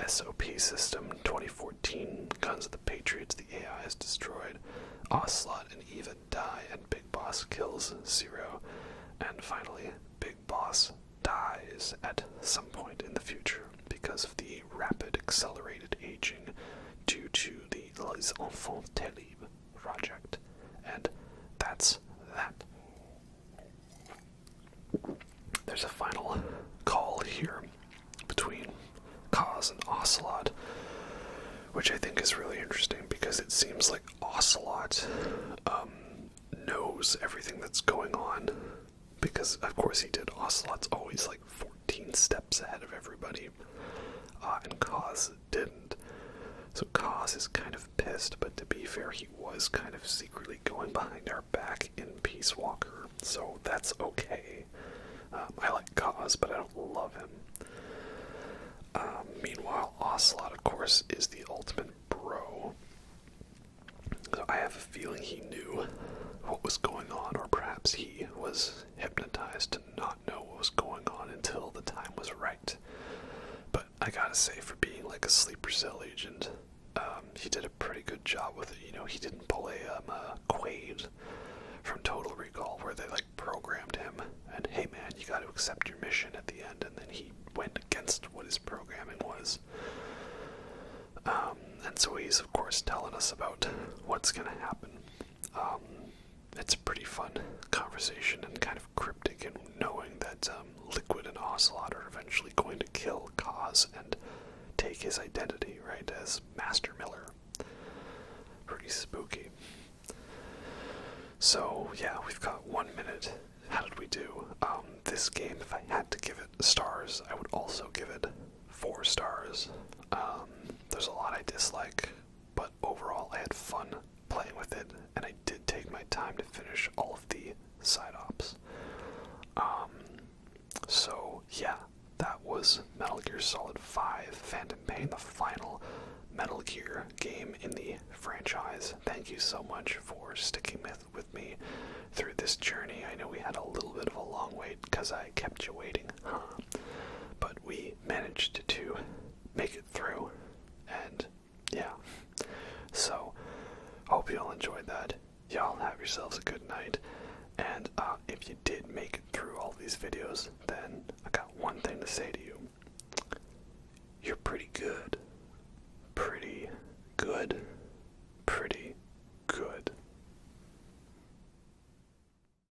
SOP system, 2014, Guns of the Patriots, the AI is destroyed, Ocelot and Eva die, and Big Boss kills Zero, and finally, Big Boss dies at some point in the future because of the rapid accelerated aging due to the Les Enfants Terribles project. And that's that. There's a final call here between Kaz and Ocelot, which I think is really interesting because it seems like Ocelot knows everything that's going on. Because, of course, he did. Ocelot's always like 14 steps ahead of everybody. And Kaz didn't. So Kaz is kind of pissed, but to be fair, he was kind of secretly going behind our back in Peace Walker. So that's okay. I like Kaz, but I don't love him. Meanwhile, Ocelot, of course, is the ultimate bro. So I have a feeling he knew what was going on, or perhaps he was hypnotized to not know what was going on until the time was right. But I gotta say, for being like a sleeper cell agent, he did a pretty good job with it. You know, he didn't pull a Quaid from Total Recall where they like programmed him and, hey man, you gotta accept your mission at the end, and then he went against what his programming was. And so he's of course telling us about what's gonna happen. It's a pretty fun conversation and kind of cryptic in knowing that Liquid and Ocelot are eventually going to kill Kaz and take his identity, right, as Master Miller. Pretty spooky. So, yeah, we've got 1 minute. How did we do? This game, if I had to give it stars, I would also give it 4 stars. There's a lot I dislike, but overall I had fun playing with it, and I did take my time to finish all of the side ops. So yeah, that was Metal Gear Solid 5 Phantom Pain, the final Metal Gear game in the franchise. Thank you so much for sticking with me through this journey. I know we had a little bit of a long wait because I kept you waiting, but we managed to make it through, and yeah, so hope you all enjoyed that. Y'all have yourselves a good night, and if you did make it through all these videos,